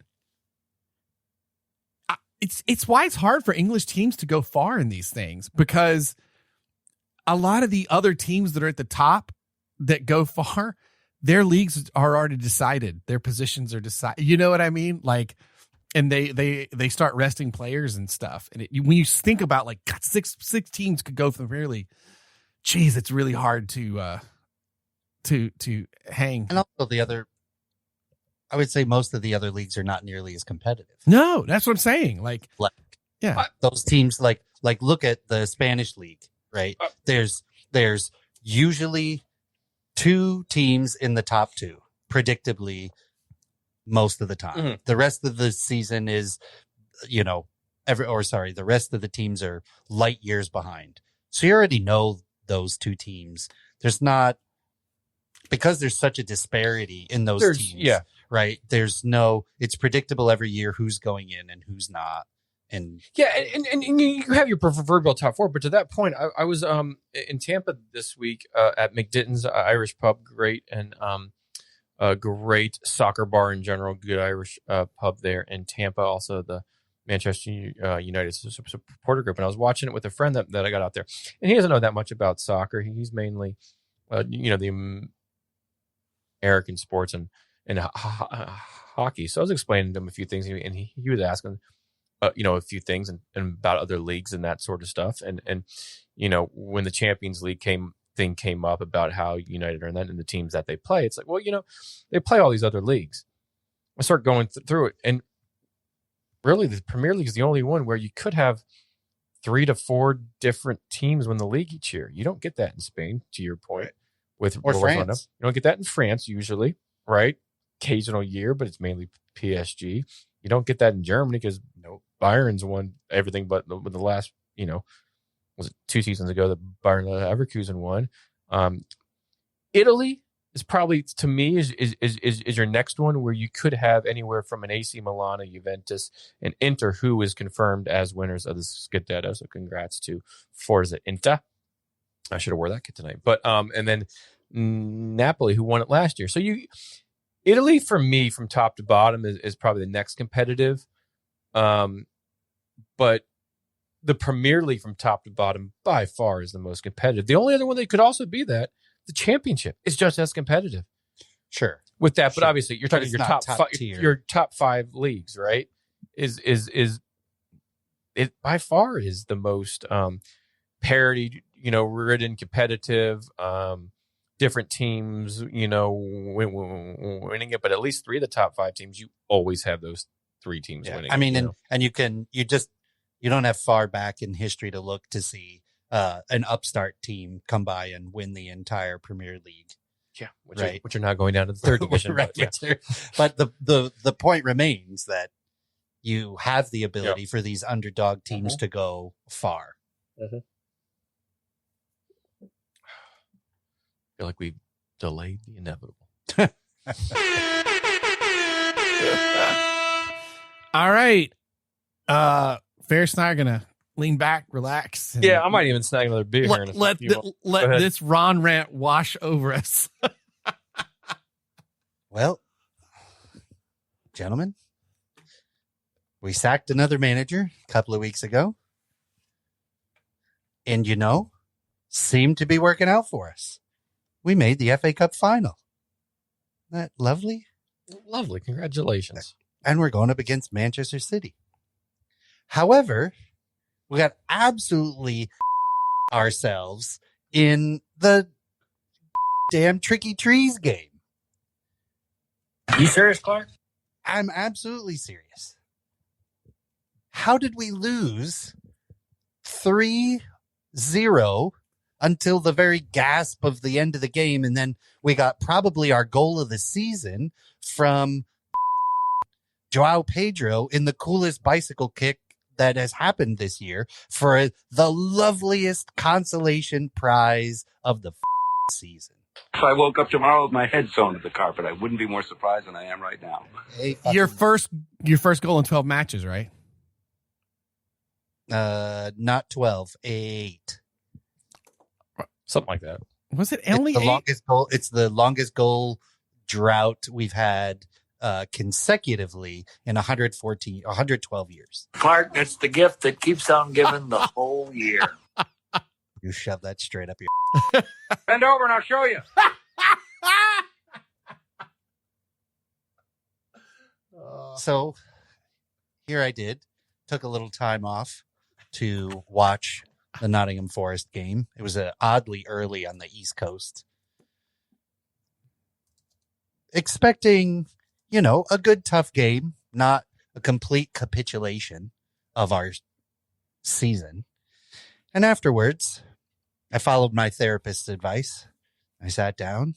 Speaker 1: It's why it's hard for English teams to go far in these things, because a lot of the other teams that are at the top that go far, their leagues are already decided. Their positions are decided. You know what I mean? Like, and they start resting players and stuff. And when you think about like, God, six teams could go from the Premier League. Geez, it's really hard to hang.
Speaker 3: And also I would say most of the other leagues are not nearly as competitive.
Speaker 1: No, that's what I'm saying. Like yeah,
Speaker 3: those teams like look at the Spanish league, right? There's usually 2 teams in the top 2, predictably, most of the time. Mm-hmm. The rest of the season is, the rest of the teams are light years behind. So you already know those 2 teams. Because there's such a disparity in those teams. Yeah. Right. It's predictable every year who's going in and who's not. And
Speaker 2: you have your proverbial top 4, but to that point, I was in Tampa this week at McDitton's Irish pub, great, and a great soccer bar in general, good Irish pub there in Tampa. Also the Manchester United supporter group, and I was watching it with a friend that I got out there, and he doesn't know that much about soccer. He's mainly, the American sports and hockey. So I was explaining to him a few things, and he was asking, a few things and about other leagues and that sort of stuff. And when the Champions League came up about how United are that and the teams that they play, it's like, well, they play all these other leagues. I start going through it, and really the Premier League is the only one where you could have 3 to 4 different teams win the league each year. You don't get that in Spain, to your point.
Speaker 3: Or France.
Speaker 2: You don't get that in France usually, right? Occasional year, but it's mainly PSG. You don't get that in Germany because Bayern's won everything but the last, was it 2 seasons ago that Bayern Leverkusen won. Italy is probably, to me, is your next one where you could have anywhere from an AC Milan, a Juventus, and Inter, who is confirmed as winners of the Scudetto. So congrats to Forza Inter. I should have wore that kit tonight. But and then Napoli, who won it last year. So Italy, for me, from top to bottom, is probably the next competitive. But the Premier League from top to bottom by far is the most competitive. The only other one that could also be that, the Championship, is just as competitive.
Speaker 3: Sure.
Speaker 2: With that, but obviously you're talking your top 5 leagues, right? Is it by far is the most parity, ridden, competitive, different teams, winning it, but at least 3 of the top 5 teams, you always have those 3 teams winning.
Speaker 3: I mean, and you don't have far back in history to look to see an upstart team come by and win the entire Premier League.
Speaker 2: Yeah, which are not going down to the 3rd division.
Speaker 3: Right. But the point remains that you have the ability for these underdog teams to go far.
Speaker 2: Mm-hmm. I feel like we've delayed the inevitable.
Speaker 1: All right. Ferris and I are going to lean back, relax. And
Speaker 2: I might even snag another beer here.
Speaker 1: Let this Ron rant wash over us.
Speaker 3: Well, gentlemen, we sacked another manager a couple of weeks ago. And seemed to be working out for us. We made the FA Cup final. Isn't that lovely?
Speaker 2: Lovely. Congratulations.
Speaker 3: And we're going up against Manchester City. However, we got absolutely ourselves in the damn Tricky Trees game.
Speaker 2: You serious, Clark?
Speaker 3: I'm absolutely serious. How did we lose 3-0 until the very gasp of the end of the game, and then we got probably our goal of the season from Joao Pedro in the coolest bicycle kick that has happened this year for the loveliest consolation prize of the season?
Speaker 4: If I woke up tomorrow with my head sewn to the carpet, I wouldn't be more surprised than I am right now.
Speaker 1: Your first goal in 12 matches, right?
Speaker 3: Not 12, 8.
Speaker 2: Something like that.
Speaker 1: Was it only
Speaker 3: the longest goal? It's the longest goal drought we've had consecutively in 112 years.
Speaker 5: Clark, it's the gift that keeps on giving the whole year.
Speaker 3: You shove that straight up your.
Speaker 4: Bend over and I'll show you.
Speaker 3: So here I did, took a little time off to watch the Nottingham Forest game. It was oddly early on the East Coast. Expecting, a good tough game, not a complete capitulation of our season. And afterwards, I followed my therapist's advice. I sat down,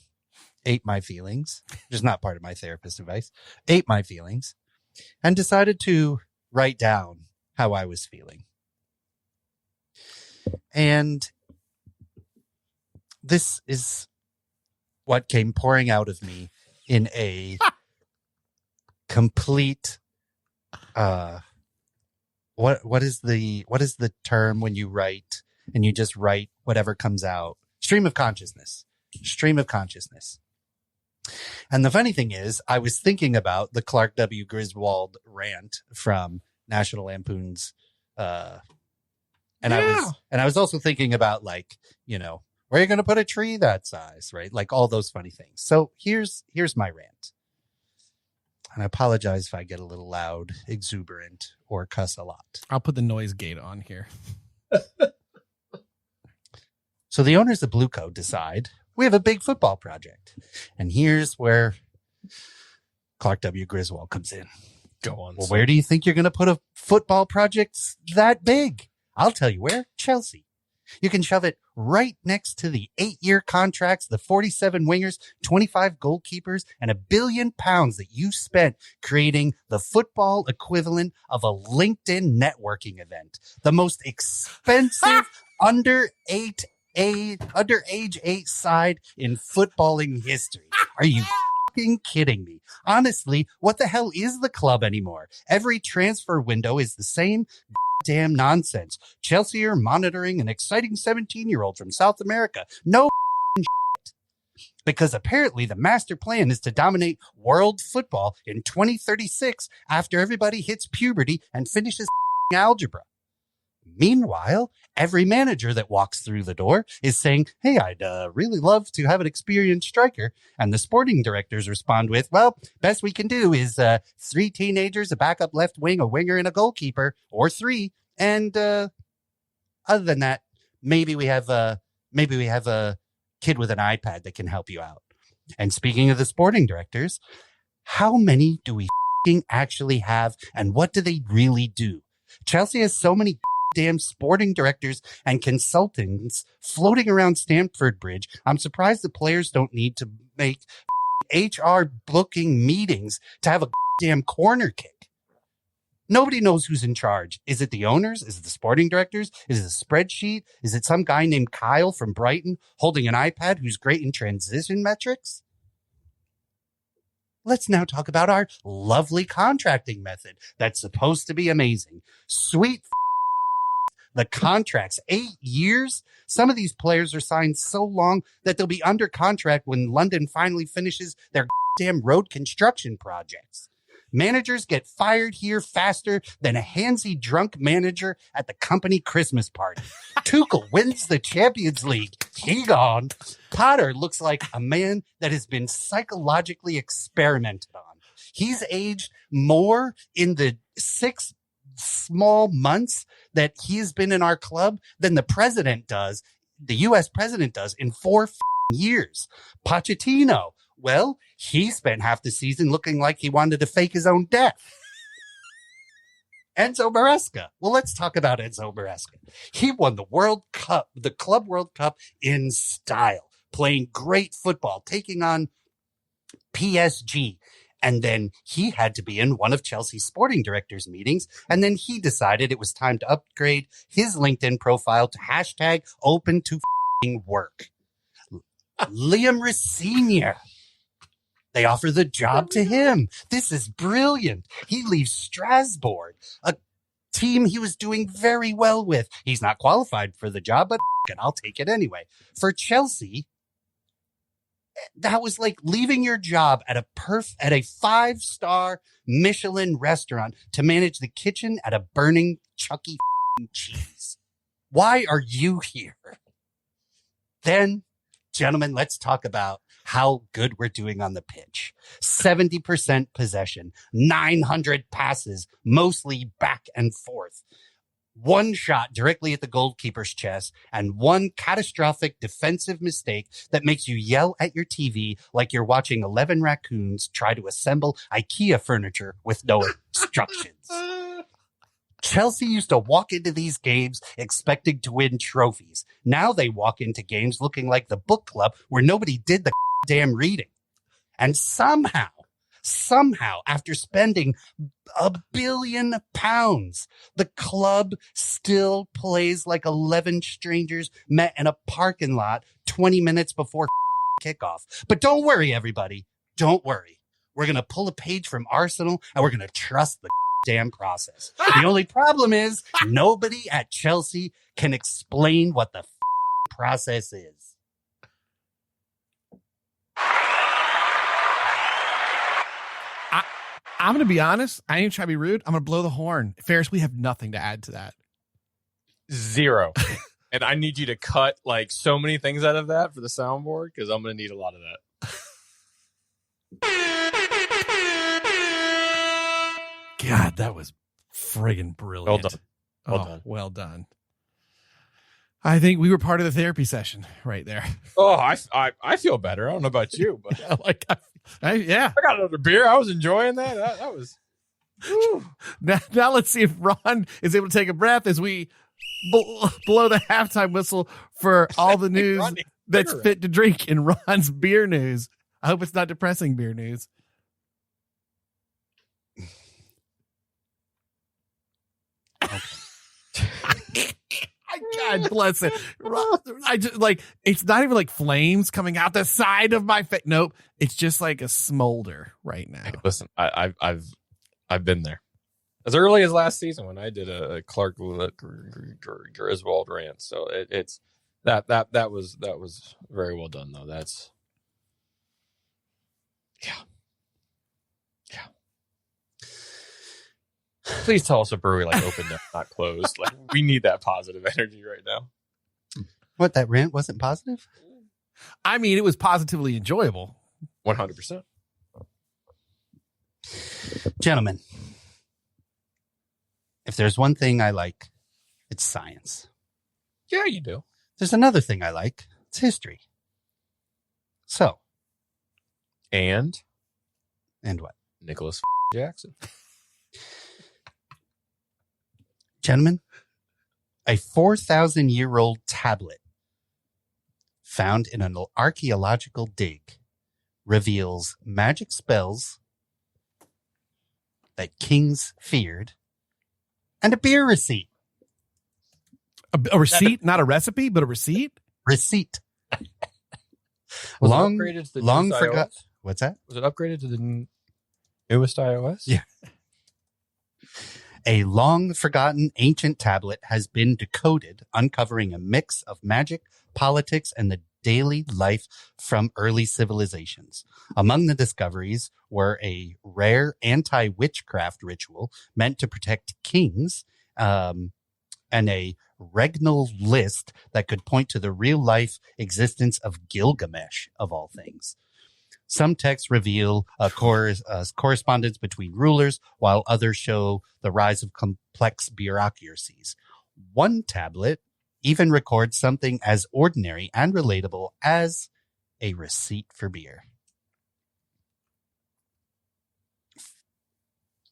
Speaker 3: ate my feelings, which is not part of my therapist's advice, ate my feelings, and decided to write down how I was feeling. And this is what came pouring out of me in a complete what is the term when you write and you just write whatever comes out? Stream of consciousness. And the funny thing is, I was thinking about the Clark W. Griswold rant from National Lampoon's and I was also thinking about where are you going to put a tree that size, right? Like all those funny things. So here's my rant. And I apologize if I get a little loud, exuberant, or cuss a lot.
Speaker 1: I'll put the noise gate on here.
Speaker 3: So the owners of Blue Coat decide we have a big football project. And here's where Clark W. Griswold comes in.
Speaker 2: Go on.
Speaker 3: Well, where do you think you're going to put a football project that big? I'll tell you where. Chelsea. You can shove it right next to the 8-year contracts, the 47 wingers, 25 goalkeepers, and £1 billion that you spent creating the football equivalent of a LinkedIn networking event. The most expensive underage 8 side in footballing history. Are you fucking kidding me? Honestly, what the hell is the club anymore? Every transfer window is the same damn nonsense. Chelsea are monitoring an exciting 17-year-old from South America. No shit. Because apparently the master plan is to dominate world football in 2036 after everybody hits puberty and finishes algebra. Meanwhile, every manager that walks through the door is saying, hey, I'd really love to have an experienced striker. And the sporting directors respond with, well, best we can do is 3 teenagers, a backup left wing, a winger, and a goalkeeper, or 3. And other than that, maybe we have a kid with an iPad that can help you out. And speaking of the sporting directors, how many do we actually have, and what do they really do? Chelsea has so many damn sporting directors and consultants floating around Stamford Bridge. I'm surprised the players don't need to make HR booking meetings to have a damn corner kick. Nobody knows who's in charge. Is it the owners? Is it the sporting directors? Is it a spreadsheet? Is it some guy named Kyle from Brighton holding an iPad who's great in transition metrics? Let's now talk about our lovely contracting method that's supposed to be amazing. Sweet the contracts, 8 years. Some of these players are signed so long that they'll be under contract when London finally finishes their damn road construction projects. Managers get fired here faster than a handsy drunk manager at the company Christmas party. Tuchel wins the Champions League. He gone. Potter looks like a man that has been psychologically experimented on. He's aged more in the 6 small months that he's been in our club than the U.S. president does in 4 years. Pochettino, well, he spent half the season looking like he wanted to fake his own death. Enzo Maresca. Well, let's talk about Enzo Maresca. He won the World Cup, the Club World Cup in style, playing great football, taking on PSG. And then he had to be in one of Chelsea's sporting directors' meetings. And then he decided it was time to upgrade his LinkedIn profile to hashtag open to work. Liam Rosenior. They offer the job to him. This is brilliant. He leaves Strasbourg, a team he was doing very well with. He's not qualified for the job, but I'll take it anyway. For Chelsea, That was like leaving your job at a 5-star Michelin restaurant to manage the kitchen at a burning Chuck E. Cheese. Why are you here? Then, gentlemen, let's talk about how good we're doing on the pitch. 70% possession, 900 passes, mostly back and forth. One shot directly at the goalkeeper's chest, and one catastrophic defensive mistake that makes you yell at your TV like you're watching 11 raccoons try to assemble IKEA furniture with no instructions. Chelsea used to walk into these games expecting to win trophies. Now they walk into games looking like the book club where nobody did the damn reading. And somehow, after spending £1 billion, the club still plays like 11 strangers met in a parking lot 20 minutes before kickoff. But don't worry, everybody. Don't worry. We're going to pull a page from Arsenal and we're going to trust the damn process. The only problem is nobody at Chelsea can explain what the process is.
Speaker 1: I'm going to be honest. I ain't trying to be rude. I'm going to blow the horn. Ferris, we have nothing to add to that.
Speaker 2: Zero. And I need you to cut like so many things out of that for the soundboard because I'm going to need a lot of that.
Speaker 1: God, that was friggin' brilliant.
Speaker 2: Well done.
Speaker 1: Well done. I think we were part of the therapy session right there.
Speaker 2: Oh, I feel better. I don't know about you, but
Speaker 1: yeah.
Speaker 2: I got another beer. I was enjoying that. That was.
Speaker 1: Now let's see if Ron is able to take a breath as we blow the halftime whistle for all the news that's fit to drink in Ron's beer news. I hope it's not depressing beer news. God bless it. I just like, it's not even like flames coming out the side of my face. Nope. It's just like a smolder right now.
Speaker 2: Hey, listen, I've been there as early as last season when I did a Clark Griswold rant. So it's that was very well done though. That's yeah. Please tell us a brewery like opened up, not closed. Like we need that positive energy right now.
Speaker 3: What, that rant wasn't positive?
Speaker 1: I mean, it was positively enjoyable.
Speaker 2: 100%.
Speaker 3: Gentlemen, if there's one thing I like, it's science.
Speaker 2: Yeah, you do.
Speaker 3: There's another thing I like. It's history. So.
Speaker 2: And
Speaker 3: what?
Speaker 2: Nicholas Jackson.
Speaker 3: Gentlemen, a 4,000-year-old tablet found in an archaeological dig reveals magic spells that kings feared and a beer receipt.
Speaker 1: A receipt, not a recipe, but a receipt?
Speaker 3: Receipt.
Speaker 2: Long
Speaker 3: forgot. What's that?
Speaker 2: Was it upgraded to the newest iOS?
Speaker 3: Yeah. A long-forgotten ancient tablet has been decoded, uncovering a mix of magic, politics, and the daily life from early civilizations. Among the discoveries were a rare anti-witchcraft ritual meant to protect kings, and a regnal list that could point to the real-life existence of Gilgamesh, of all things. Some texts reveal correspondence between rulers, while others show the rise of complex bureaucracies. One tablet even records something as ordinary and relatable as a receipt for beer.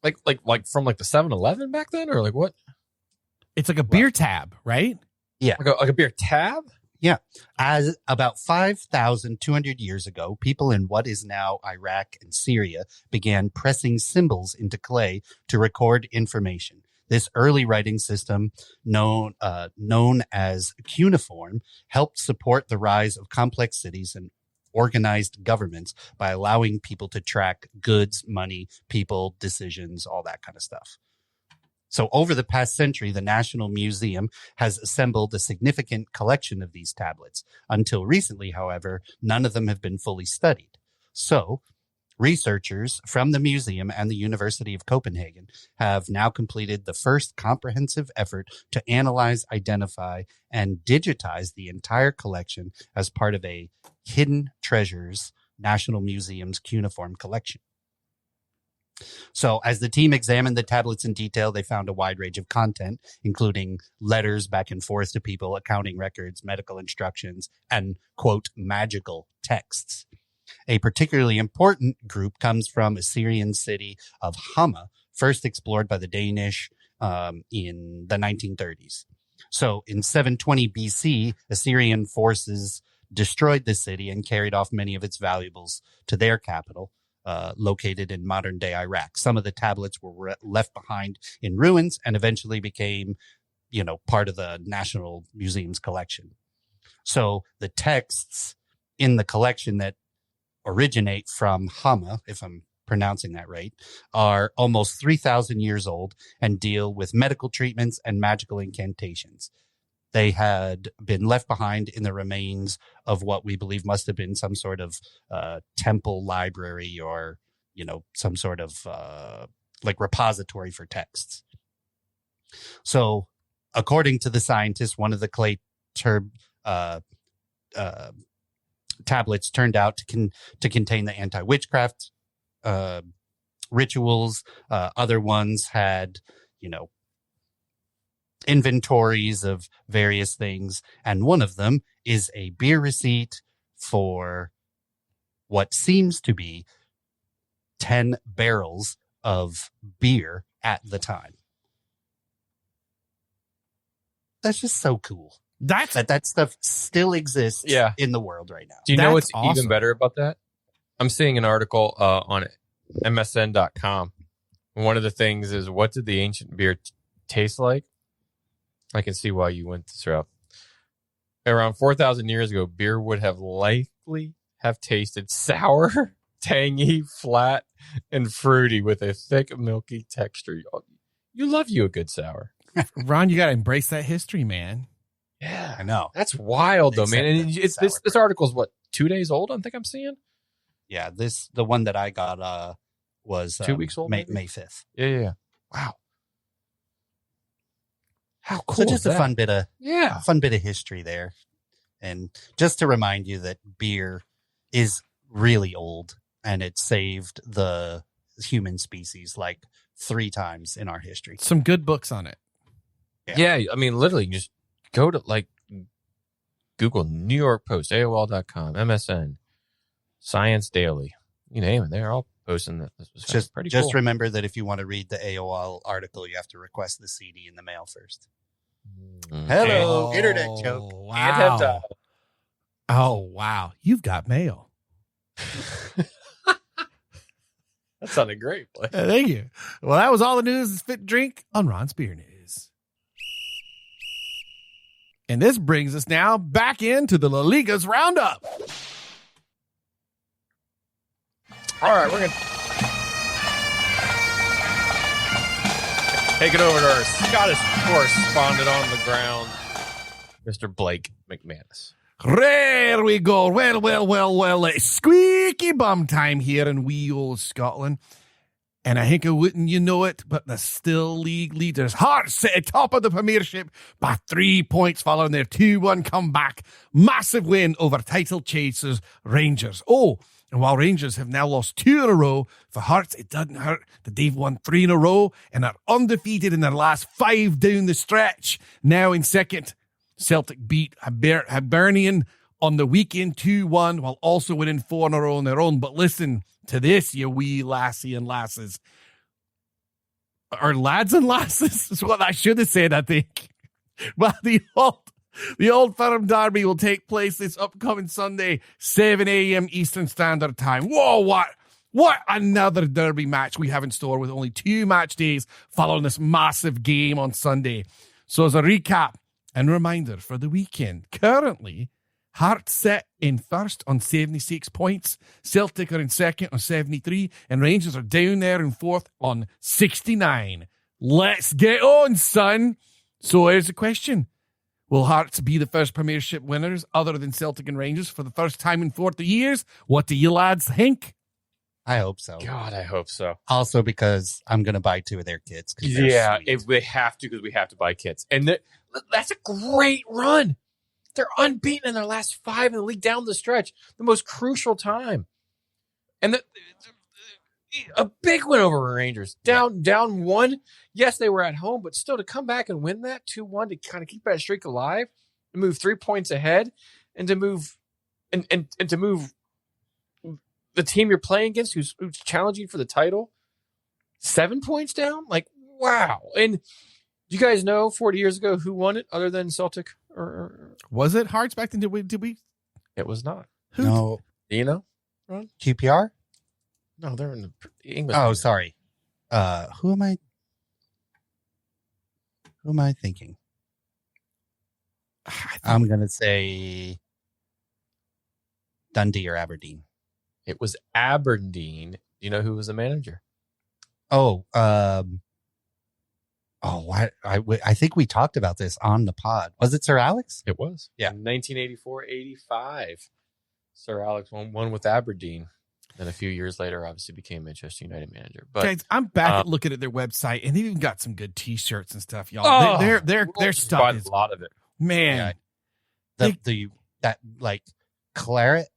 Speaker 2: Like from like the 7-Eleven back then, or like what?
Speaker 1: It's like a beer tab, right?
Speaker 3: Yeah.
Speaker 2: Like a beer tab?
Speaker 3: Yeah. As about 5,200 years ago, people in what is now Iraq and Syria began pressing symbols into clay to record information. This early writing system, known as cuneiform, helped support the rise of complex cities and organized governments by allowing people to track goods, money, people, decisions, all that kind of stuff. So over the past century, the National Museum has assembled a significant collection of these tablets. Until recently, however, none of them have been fully studied. So researchers from the museum and the University of Copenhagen have now completed the first comprehensive effort to analyze, identify, and digitize the entire collection as part of a Hidden Treasures National Museum's cuneiform collection. So as the team examined the tablets in detail, they found a wide range of content, including letters back and forth to people, accounting records, medical instructions, and, quote, magical texts. A particularly important group comes from Assyrian city of Hama, first explored by the Danish in the 1930s. So in 720 BC, Assyrian forces destroyed the city and carried off many of its valuables to their capital, located in modern-day Iraq. Some of the tablets were left behind in ruins and eventually became, part of the National Museum's collection. So the texts in the collection that originate from Hama, if I'm pronouncing that right, are almost 3,000 years old and deal with medical treatments and magical incantations. They had been left behind in the remains of what we believe must have been some sort of temple library or, some sort of repository for texts. So according to the scientists, one of the clay tablets turned out to contain the anti-witchcraft rituals. Other ones had, inventories of various things, and one of them is a beer receipt for what seems to be 10 barrels of beer at the time. That's just so cool. That stuff still exists in the world right now.
Speaker 2: Do you know what's even better about that? I'm seeing an article on MSN.com. One of the things is, what did the ancient beer taste like? I can see why you went this route. Around 4,000 years ago, beer would have likely have tasted sour, tangy, flat, and fruity with a thick, milky texture. You love you a good sour.
Speaker 1: Ron, you got to embrace that history, man.
Speaker 2: Yeah,
Speaker 3: I know.
Speaker 2: That's wild, though, man. And this article's, 2 days old, I think I'm seeing?
Speaker 3: Yeah, the one that I got was
Speaker 2: 2 weeks old,
Speaker 3: May 5th.
Speaker 2: Yeah. Wow. How cool!
Speaker 3: So just
Speaker 2: is
Speaker 3: a fun bit of history there, and just to remind you that beer is really old, and it saved the human species 3 times in our history.
Speaker 1: Some good books on it.
Speaker 2: Yeah, I mean, literally, you just go to Google New York Post, AOL.com, MSN, Science Daily. You name it, they're all posting that. This was pretty cool.
Speaker 3: Just remember that if you want to read the AOL article, you have to request the CD in the mail first. Hello, internet joke.
Speaker 1: Wow. Oh, wow. You've got mail.
Speaker 2: That sounded great.
Speaker 1: Thank you. Well, that was all the news is fit to drink on Ron's Beer News. And this brings us now back into the La Liga's roundup.
Speaker 2: All right, we're going to take it over to our Scottish correspondent on the ground, Mr. Blake McManus.
Speaker 1: There we go. Well. It's squeaky bum time here in wee old Scotland. And I think wouldn't you know it, but the still league leaders, Hearts, sit atop of the Premiership by 3 points following their 2-1 comeback. Massive win over title chasers Rangers. Oh, and while Rangers have now lost 2 in a row, for Hearts, it doesn't hurt that they've won 3 in a row and are undefeated in their last 5 down the stretch. Now in second, Celtic beat Hibernian on the weekend 2-1 while also winning 4 in a row on their own. But listen to this, you wee lassie and lasses. Or lads and lasses is what I should have said, I think. Well, the Old Firm Derby will take place this upcoming Sunday, 7 a.m. Eastern Standard Time. Whoa, what another derby match we have in store with only 2 match days following this massive game on Sunday. So as a recap and reminder for the weekend, currently, Hearts sit in first on 76 points, Celtic are in second on 73, and Rangers are down there in fourth on 69. Let's get on, son. So here's the question. Will Hearts be the first Premiership winners other than Celtic and Rangers for the first time in 40 years? What do you lads think?
Speaker 3: I hope so.
Speaker 2: God, I hope so.
Speaker 3: Also because I'm going to buy 2 of their kits.
Speaker 2: Yeah, if they have to, because we have to buy kits. And that's a great run. They're unbeaten in their last 5 in the league down the stretch. The most crucial time. And a big win over Rangers. Down 1. Yes, they were at home, but still to come back and win that 2-1 to kind of keep that streak alive, to move 3 points ahead, and to move and to move the team you're playing against who's challenging for the title 7 points down. Like, wow. And do you guys know 40 years ago who won it other than Celtic? Or
Speaker 1: was it Hearts back then? Did we?
Speaker 2: It was not.
Speaker 1: Who?
Speaker 3: No.
Speaker 2: Do you know, Ron?
Speaker 3: QPR?
Speaker 2: No, they're in the English.
Speaker 3: Oh, sorry. Who am I thinking? I'm going to say Dundee or Aberdeen.
Speaker 2: It was Aberdeen. Do you know who was the manager?
Speaker 3: Oh, I think we talked about this on the pod. Was it Sir Alex?
Speaker 2: It was.
Speaker 3: Yeah.
Speaker 2: In 1984-85, Sir Alex won with Aberdeen. Then a few years later, obviously became Manchester United manager. But
Speaker 1: guys, I'm back at looking at their website, and they've even got some good T-shirts and stuff, y'all.
Speaker 2: Oh,
Speaker 1: their stuff is
Speaker 2: a lot of it.
Speaker 1: Man.
Speaker 3: Yeah. That claret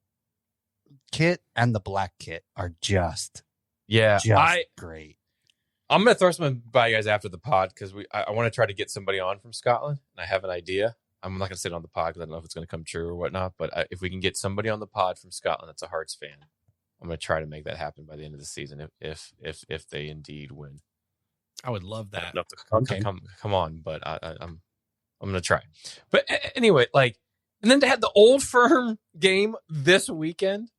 Speaker 3: kit and the black kit are just great.
Speaker 2: I'm going to throw some by you guys after the pod because I want to try to get somebody on from Scotland, and I have an idea. I'm not going to say it on the pod because I don't know if it's going to come true or whatnot, but if we can get somebody on the pod from Scotland that's a Hearts fan, I'm going to try to make that happen by the end of the season if they indeed win.
Speaker 1: I would love that.
Speaker 2: Come on, but I'm going to try. But anyway, and then to have the Old Firm game this weekend,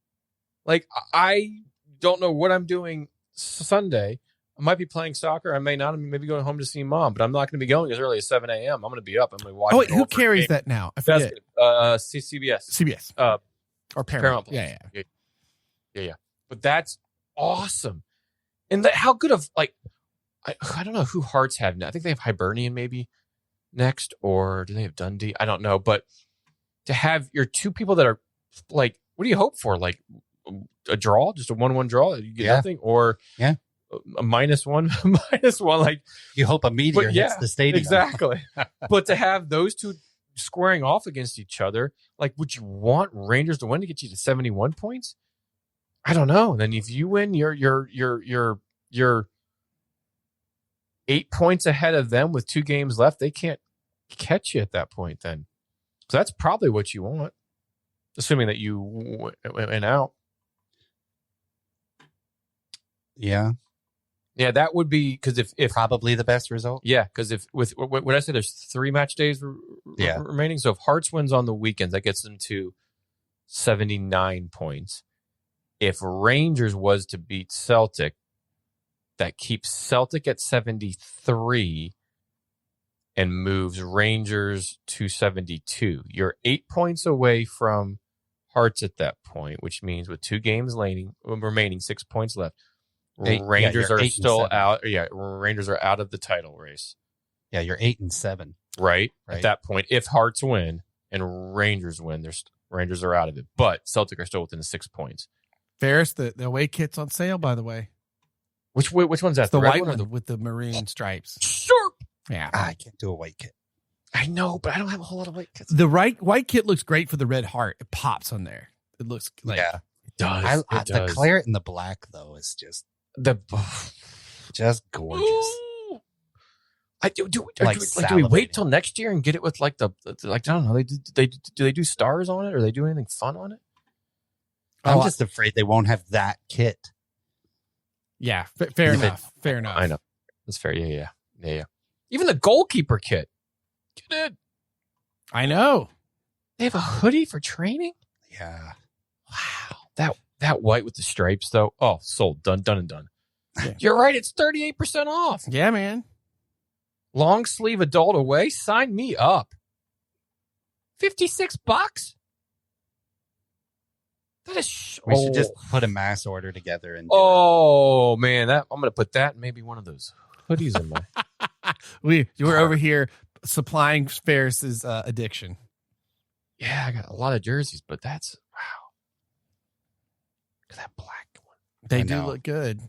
Speaker 2: I don't know what I'm doing Sunday. I might be playing soccer. I may not. I may be going home to see mom, but I'm not going to be going as early as 7 a.m. I'm going to be up. I'm going to watch.
Speaker 1: Oh, wait, who carries that now? I forget.
Speaker 2: CBS.
Speaker 1: CBS. Or Paramount. Yeah.
Speaker 2: But that's awesome. And how good of I don't know who Hearts have now. I think they have Hibernian maybe next, or do they have Dundee? I don't know. But to have your 2 people that are what do you hope for? A draw, just a 1-1 draw? You get nothing, or a -1.
Speaker 3: You hope a meteor hits the stadium.
Speaker 2: Exactly. But to have those 2 squaring off against each other, would you want Rangers to win to get you to 71 points? I don't know. And then if you win, you're 8 points ahead of them with 2 games left. They can't catch you at that point then. So that's probably what you want, assuming that you went out.
Speaker 3: Yeah.
Speaker 2: Yeah, that would be because if
Speaker 3: probably the best result.
Speaker 2: Yeah, because if what I say, there's 3 match days remaining. So if Hearts wins on the weekends, that gets them to 79 points. If Rangers was to beat Celtic, that keeps Celtic at 73 and moves Rangers to 72. You're 8 points away from Hearts at that point, which means with 2 games remaining, 6 points left. Rangers are still out. Yeah, Rangers are out of the title race.
Speaker 3: Yeah, you're 8-7.
Speaker 2: Right? At that point, if Hearts win and Rangers win, Rangers are out of it. But Celtic are still within 6 points.
Speaker 1: Ferris, the away kit's on sale, by the way.
Speaker 2: Which one's that?
Speaker 1: It's the white one with the maroon stripes.
Speaker 2: Sharp.
Speaker 1: Yeah.
Speaker 3: I can't do a white kit.
Speaker 2: I know, but I don't have a whole lot of white kits.
Speaker 1: The white kit looks great for the red heart. It pops on there. It looks like
Speaker 3: it
Speaker 2: does.
Speaker 3: The claret and the black though is just gorgeous.
Speaker 2: Do we wait till next year and get it with I don't know, do they do stars on it, or they do anything fun on it?
Speaker 3: I'm just afraid they won't have that kit.
Speaker 1: Yeah, fair enough. Fair enough.
Speaker 2: I know. That's fair. Yeah. Even the goalkeeper kit. Get it.
Speaker 1: I know.
Speaker 2: They have a hoodie for training?
Speaker 3: Yeah.
Speaker 2: Wow. That white with the stripes, though. Oh, sold. Done and done. Yeah. You're right. It's 38% off.
Speaker 1: Yeah, man.
Speaker 2: Long sleeve adult away. Sign me up. $56? That is.
Speaker 3: We should just put a mass order together and.
Speaker 2: Man, I'm going to put that in maybe one of those hoodies in my.
Speaker 1: We're over here supplying Ferris's addiction.
Speaker 2: Yeah, I got a lot of jerseys, but that's wow. Look at that black one.
Speaker 1: They do look good.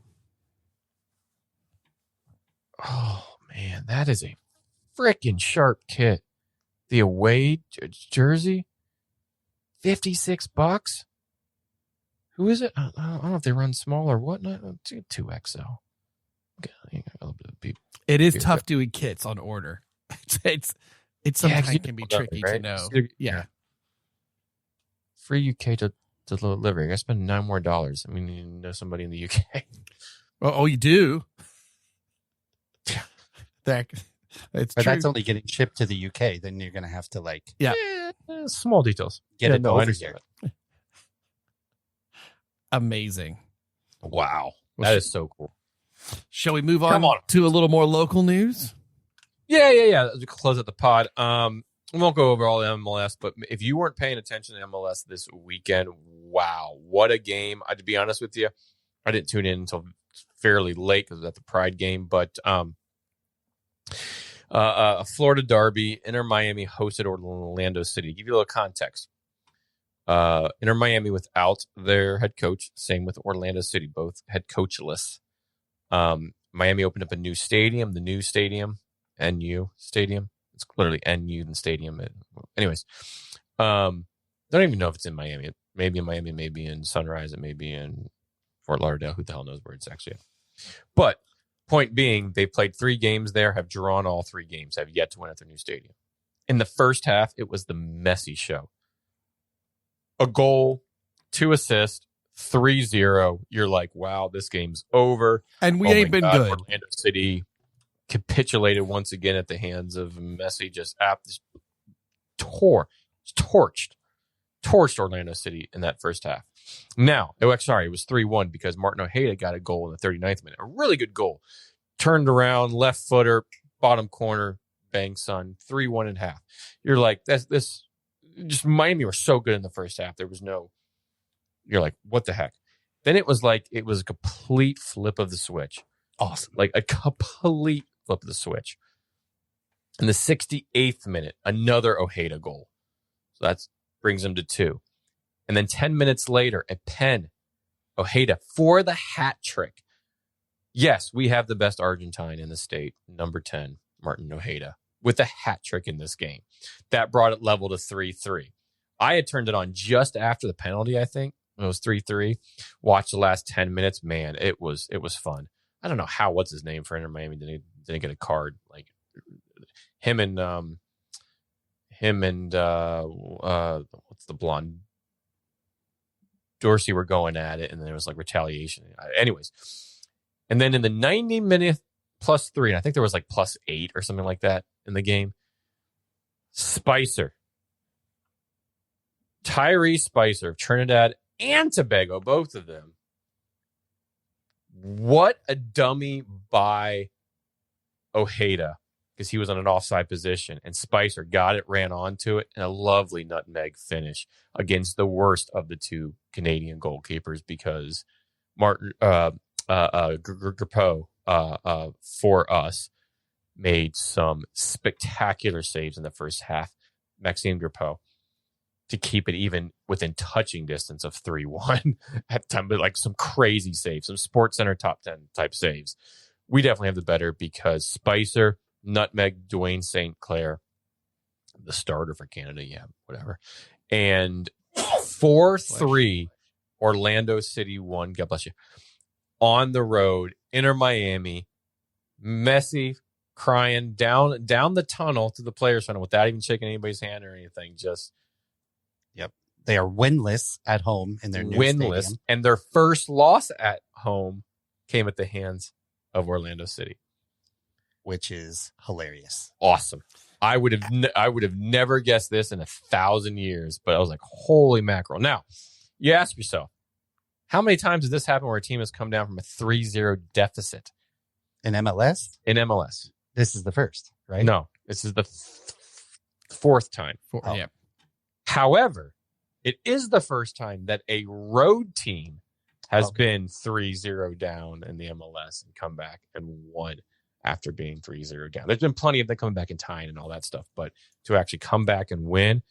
Speaker 2: Oh man, that is a freaking sharp kit. The away jersey, $56. Who is it? I don't know if they run small or whatnot. 2XL.
Speaker 1: It is tough doing kits on order. It's sometimes can be tricky to know. Yeah.
Speaker 2: Free UK to delivery. I spend $9 more. I mean, you know somebody in the UK.
Speaker 1: Oh, you do? It's
Speaker 3: but
Speaker 1: true.
Speaker 3: that's only getting shipped to the UK. Then you're going to have to
Speaker 2: small details.
Speaker 3: Get it over
Speaker 2: here.
Speaker 1: Amazing.
Speaker 2: Wow. That is so cool.
Speaker 1: Shall we move on to a little more local news?
Speaker 2: Yeah. As we close out the pod. We won't go over all the MLS, but if you weren't paying attention to MLS this weekend, wow, what a game. To be honest with you, I didn't tune in until fairly late because it was at the Pride game, but a Florida derby. Inter Miami hosted Orlando City. To give you a little context, Inter Miami without their head coach, same with Orlando City, both head coachless. Miami opened up a new stadium, the new stadium, NU Stadium. It's literally NU and stadium. Anyways, don't even know if it's in Miami. It may be in Miami, it may be in Sunrise, it may be in Fort Lauderdale. Who the hell knows where it's actually at? But point being, they played 3 games there, have drawn all 3 games, have yet to win at their new stadium. In the first half, it was the messy show. A goal, 2 assists, 3-0. You're like, wow, this game's over.
Speaker 1: And we ain't been good.
Speaker 2: Orlando City capitulated once again at the hands of Messi. Just torched Orlando City in that first half. Now, it was 3-1 because Martin Ojeda got a goal in the 39th minute. A really good goal. Turned around, left footer, bottom corner, bang, son. 3-1 and a half. You're like, this. Just Miami were so good in the first half. There was no. You're like, what the heck? Then it was a complete flip of the switch. Awesome. Like a complete flip of the switch. In the 68th minute, another Ojeda goal. So that brings him to 2. And then 10 minutes later, a pen, Ojeda for the hat trick. Yes, we have the best Argentine in the state, number 10, Martin Ojeda, with a hat trick in this game. That brought it level to 3-3. I had turned it on just after the penalty, I think. It was 3-3. Watched the last 10 minutes. Man, it was fun. I don't know what's his name for Inter Miami didn't get a card. Like him and what's the blonde? Dorsey were going at it, and then there was like retaliation. Anyways, and then in the 90 minute +3, and I think there was like +8 or something like that in the game. Tyrese Spicer of Trinidad and Tobago, both of them. What a dummy by Ojeda, because he was on an offside position, and Spicer got it, ran onto it, and a lovely nutmeg finish against the worst of the 2 Canadian goalkeepers, because Martin Grapeau for us made some spectacular saves in the first half. Maxime Grapeau, to keep it even within touching distance of 3-1 at time, but like some crazy saves, some Sports Center top 10 type saves. We definitely have the better, because Spicer, nutmeg, Dwayne St. Clair, the starter for Canada, whatever. And 4-3, Orlando City won. God bless you. On the road, Inter Miami, Messi crying down the tunnel to the players' tunnel without even shaking anybody's hand or anything. Just
Speaker 3: they are winless at home in their new stadium.
Speaker 2: And their first loss at home came at the hands of Orlando City,
Speaker 3: which is hilarious.
Speaker 2: Awesome. I would have never guessed this in 1,000 years, but I was like, holy mackerel. Now, you ask yourself, how many times has this happened where a team has come down from a 3-0 deficit?
Speaker 3: In MLS?
Speaker 2: In MLS.
Speaker 3: This is the first, right?
Speaker 2: No, this is the 4th time.
Speaker 1: Yeah.
Speaker 2: However, it is the first time that a road team has been 3-0 down in the MLS and come back and won after being 3-0 down. There's been plenty of them coming back and tying and all that stuff, but to actually come back and win,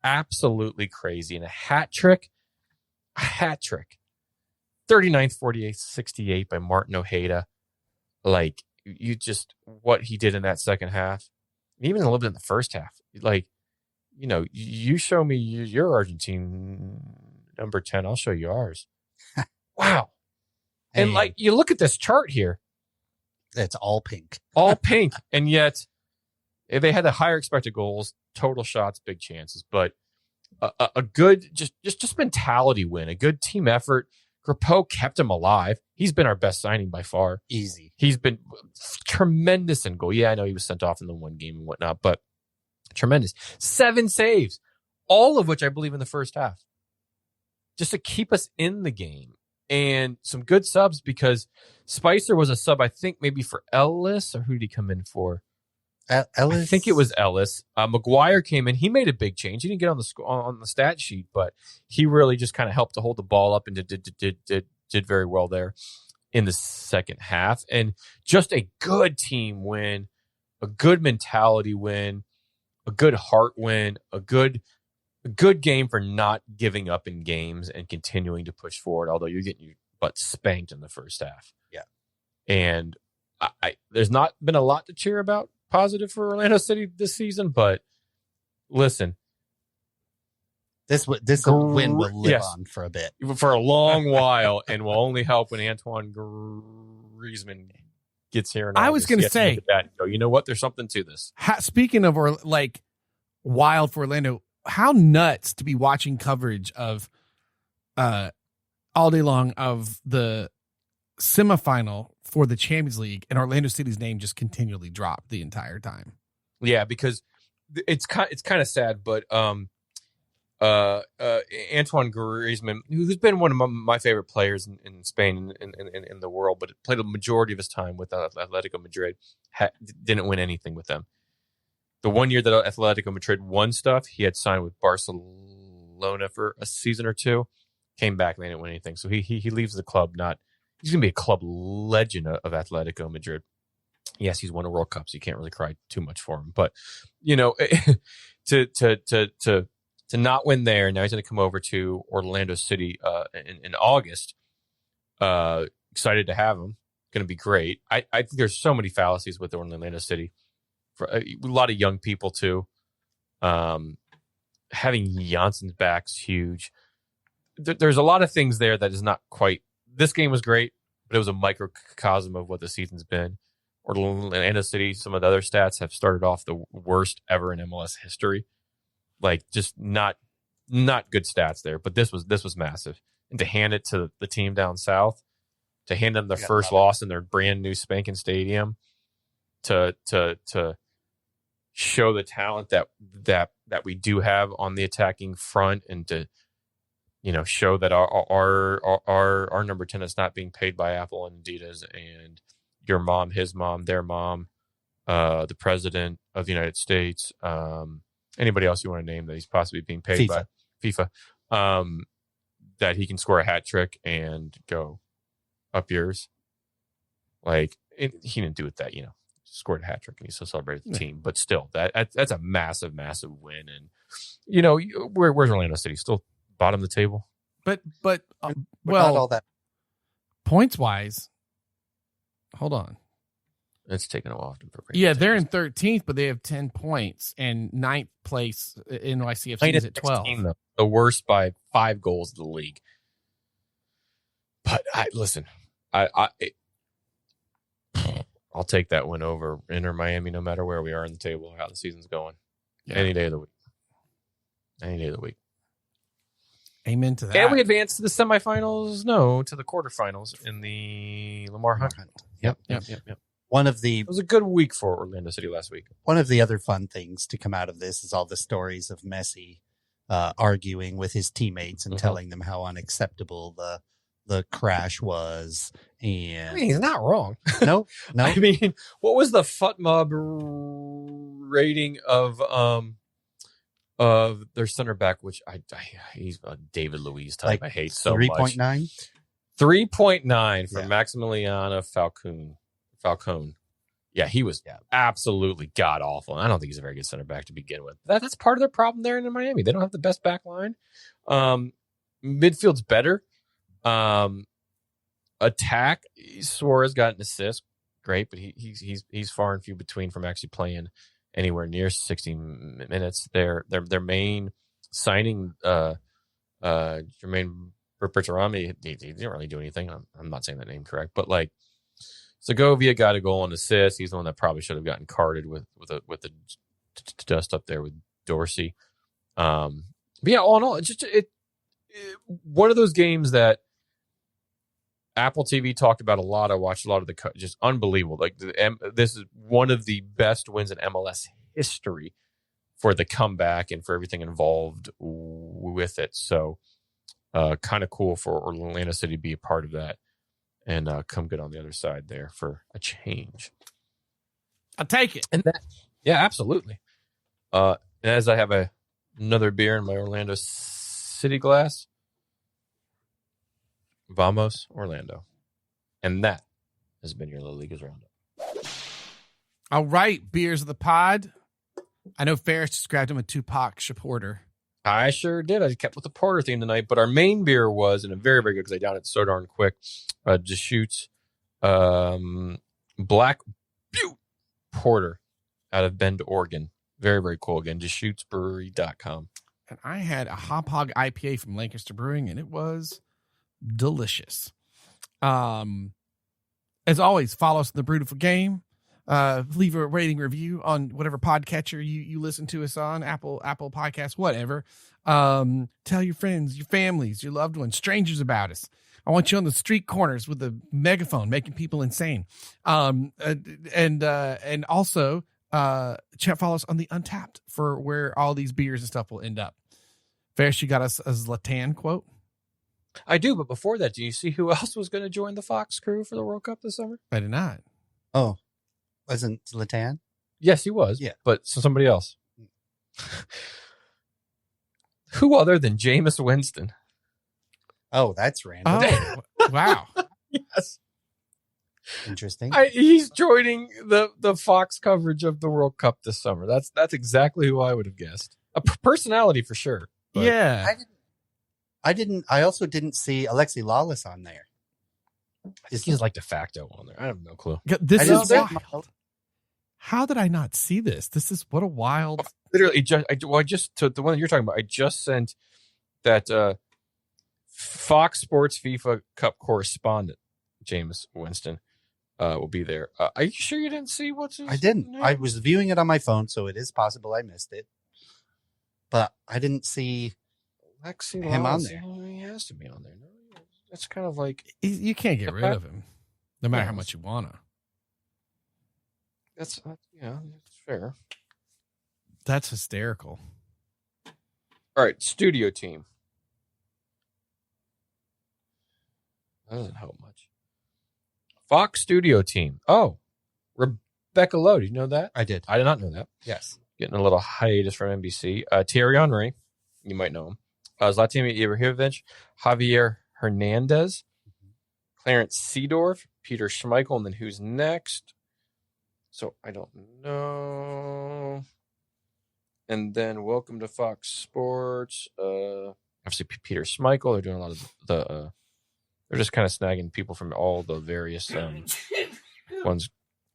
Speaker 2: absolutely crazy. And a hat trick, 39th, 48th, 68 by Martin Ojeda. Like, you just, what he did in that second half, even a little bit in the first half. Like, you know, you show me your Argentine number 10, I'll show you ours. Wow. And like, you look at this chart here.
Speaker 3: It's all pink.
Speaker 2: All pink. And yet, they had the higher expected goals, total shots, big chances. But a good, just mentality win, a good team effort. Grapeau kept him alive. He's been our best signing by far.
Speaker 3: Easy.
Speaker 2: He's been tremendous in goal. Yeah, I know he was sent off in the one game and whatnot, but tremendous. 7 saves, all of which I believe in the first half, just to keep us in the game. And some good subs, because Spicer was a sub, I think maybe for Ellis, or who did he come in for?
Speaker 3: Ellis?
Speaker 2: I think it was Ellis. McGuire came in. He made a big change. He didn't get on the stat sheet, but he really just kind of helped to hold the ball up and did very well there in the second half. And just a good team win, a good mentality win, a good heart win, a good game for not giving up in games and continuing to push forward, although you're getting your butt spanked in the first half.
Speaker 3: Yeah.
Speaker 2: And I there's not been a lot to cheer about positive for Orlando City this season, but listen.
Speaker 3: This win will live on for a bit.
Speaker 2: For a long while, and will only help when Antoine Griezmann gets here. And
Speaker 1: I was going to say,
Speaker 2: you know what? There's something to this.
Speaker 1: Speaking of wild for Orlando, how nuts to be watching coverage of all day long of the semifinal for the Champions League, and Orlando City's name just continually dropped the entire time.
Speaker 2: Yeah, because it's kind of sad, but Antoine Griezmann, who's been one of my favorite players in Spain and in the world, but played a majority of his time with Atletico Madrid, didn't win anything with them. The one year that Atletico Madrid won stuff, he had signed with Barcelona for a season or two, came back, and they didn't win anything. So he leaves the club. He's going to be a club legend of Atletico Madrid. Yes, he's won a World Cup, so you can't really cry too much for him. But, you know, to not win there, now he's going to come over to Orlando City in August. Excited to have him. Going to be great. I think there's so many fallacies with Orlando City. For a lot of young people too. Having Janssen's back's huge. There's a lot of things there that is not quite. This game was great, but it was a microcosm of what the season's been. Orlando City, some of the other stats have started off the worst ever in MLS history. Like, just not good stats there. But this was massive, and to hand it to the team down south, to hand them their first loss in their brand new spanking stadium, to show the talent that we do have on the attacking front, and to, you know, show that our number 10 is not being paid by Apple and Adidas and your mom, his mom, their mom, the president of the United States, anybody else you want to name that he's possibly being paid by FIFA, that he can score a hat trick and go up yours. Like, he didn't do it that, you know, scored a hat trick and he still celebrated the team, but still, that's a massive win. And, you know, where's Orlando City? Still bottom of the table,
Speaker 1: but
Speaker 3: not all that.
Speaker 1: Points wise, hold on,
Speaker 2: it's taken a while for
Speaker 1: yeah, they're in 13th, but they have 10 points, and 9th place NYCFC is at 12.
Speaker 2: Team, though, the worst by 5 goals of the league. But I'll take that win over Inter Miami, no matter where we are in the table or how the season's going. Yeah. Any day of the week.
Speaker 1: Amen to that.
Speaker 2: And we advanced to the semifinals. No, to the quarterfinals in the Lamar Hunt. Yep. It was a good week for Orlando City last week.
Speaker 3: One of the other fun things to come out of this is all the stories of Messi arguing with his teammates and telling them how unacceptable the crash was. And
Speaker 2: I mean, he's not wrong.
Speaker 3: No.
Speaker 2: I mean, what was the FUTMOB rating of their center back, which he's a David Luiz type. Like, I hate so
Speaker 3: 3.9?
Speaker 2: much. 3.9 for Maximiliano Falcone. Yeah, he was absolutely god awful. And I don't think he's a very good center back to begin with. That's part of their problem there in Miami. They don't have the best back line. Midfield's better. Attack, Suarez got an assist. Great, but he's far and few between from actually playing anywhere near 60 minutes. Their main signing, Jermaine Bertarami, he didn't really do anything. I'm not saying that name correct, but like Segovia got a goal and assist. He's the one that probably should have gotten carded with the dust up there with Dorsey. But yeah, all in all, it's just one of those games that Apple TV talked about a lot. I watched a lot of just unbelievable. Like this is one of the best wins in MLS history for the comeback and for everything involved with it. So kind of cool for Orlando City to be a part of that and come good on the other side there for a change.
Speaker 1: I'll take it.
Speaker 2: And yeah, absolutely. As I have another beer in my Orlando City glass, Vamos Orlando. And that has been your La Liga's Roundup.
Speaker 1: All right, beers of the pod. I know Ferris just grabbed him a Tupac Porter.
Speaker 2: I sure did. I kept with the porter theme tonight, but our main beer was, and a very, very good because I downed it so darn quick, Deschutes Black Butte Porter out of Bend, Oregon. Very, very cool. Again, DeschutesBrewery.com.
Speaker 1: And I had a Hop Hog IPA from Lancaster Brewing, and it was delicious. As always, follow us on the Brewtiful Game. Leave a rating review on whatever podcatcher you listen to us on, Apple Podcasts, whatever. Tell your friends, your families, your loved ones, strangers about us. I want you on the street corners with a megaphone making people insane. And also follow us on the Untapped for where all these beers and stuff will end up. Ferris, you got us a Zlatan quote?
Speaker 2: I do, but before that, do you see who else was going to join the Fox crew for the World Cup this summer?
Speaker 1: I did not.
Speaker 3: Oh, wasn't Zlatan?
Speaker 2: Yes, he was.
Speaker 3: Yeah.
Speaker 2: But somebody else. Who other than Jameis Winston?
Speaker 3: Oh, that's random.
Speaker 1: Oh, wow.
Speaker 2: Yes.
Speaker 3: Interesting.
Speaker 2: He's joining the Fox coverage of the World Cup this summer. That's exactly who I would have guessed. A personality for sure. But
Speaker 1: Yeah.
Speaker 3: I also didn't see Alexi Lawless on there.
Speaker 2: he's like de facto on there. I have no clue.
Speaker 1: This is
Speaker 3: wild.
Speaker 1: wild. How did I not see this? This is what a wild.
Speaker 2: Literally, I just to the one that you're talking about. I just sent that Fox Sports FIFA Cup correspondent, James Winston, will be there. Are you sure you didn't see what's his
Speaker 3: I didn't.
Speaker 2: name?
Speaker 3: I was viewing it on my phone, so it is possible I missed it. But I didn't see
Speaker 2: Alexi
Speaker 3: him on
Speaker 2: Lawless.
Speaker 3: there.
Speaker 2: Oh, he has to be on there. No, that's kind of like
Speaker 1: You can't get rid of him, no matter how much you wanna.
Speaker 2: that's fair.
Speaker 1: That's hysterical.
Speaker 2: All right, studio team. That doesn't help much. Fox studio team. Oh, Rebecca Lowe. Did you know that?
Speaker 3: I did.
Speaker 2: I did not know that.
Speaker 3: Yes.
Speaker 2: Getting a little hiatus from NBC. Thierry Henry. You might know him. Zlatan Ibrahimovic. Javier Hernandez. Clarence Seedorf. Peter Schmeichel. And then who's next? So I don't know. And then welcome to Fox Sports. Obviously Peter Schmeichel. They're doing a lot of the. They're just kind of snagging people from all the various ones.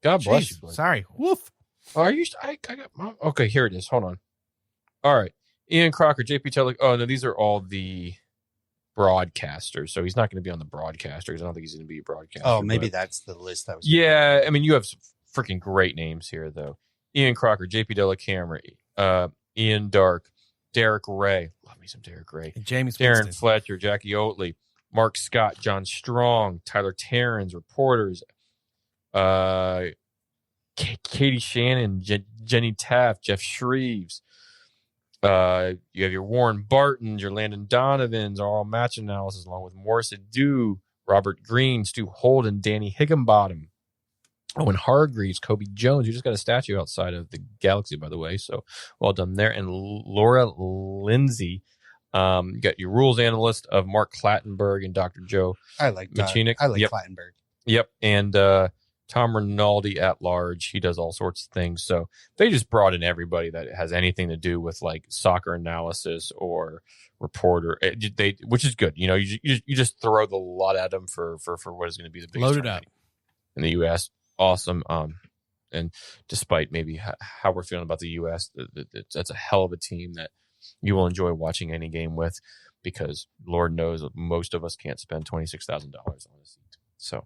Speaker 2: God bless you. Blake.
Speaker 1: Sorry. Woof.
Speaker 2: Oh, are you? I got. Okay, here it is. Hold on. All right. Ian Crocker, JP Teller. Oh no, these are all the broadcasters. So he's not going to be on the broadcasters. I don't think he's going to be a broadcaster.
Speaker 3: Oh, maybe that's the list that was.
Speaker 2: Yeah, I mean, you have some freaking great names here, though. Ian Crocker, JP Della Camera, Ian Dark, Derek Ray. Love me some Derek Ray.
Speaker 1: And James
Speaker 2: Darren
Speaker 1: Winston.
Speaker 2: Fletcher, Jackie Oatley, Mark Scott, John Strong, Tyler Terrens, reporters, Katie Shannon, Jenny Taft, Jeff Shreves. You have your Warren Bartons, your Landon Donovans, all match analysis, along with Morris Adu, Robert Green, Stu Holden, Danny Higginbottom, Owen Hargreaves, Kobe Jones. You just got a statue outside of the Galaxy, by the way, so well done there. And Laura Lindsay. You got your rules analyst of Mark Clattenburg and Dr. Joe
Speaker 3: I like
Speaker 2: Machinik.
Speaker 3: I like
Speaker 2: Yep.
Speaker 3: Clattenburg.
Speaker 2: Yep. And Tom Rinaldi at large. He does all sorts of things. So they just brought in everybody that has anything to do with like soccer analysis or reporter, which is good. You know, you just throw the lot at them for what is going to be the biggest
Speaker 1: Load it up
Speaker 2: in the U.S. Awesome. And despite maybe how we're feeling about the U.S., that's a hell of a team that you will enjoy watching any game with, because Lord knows most of us can't spend $26,000 on a seat. So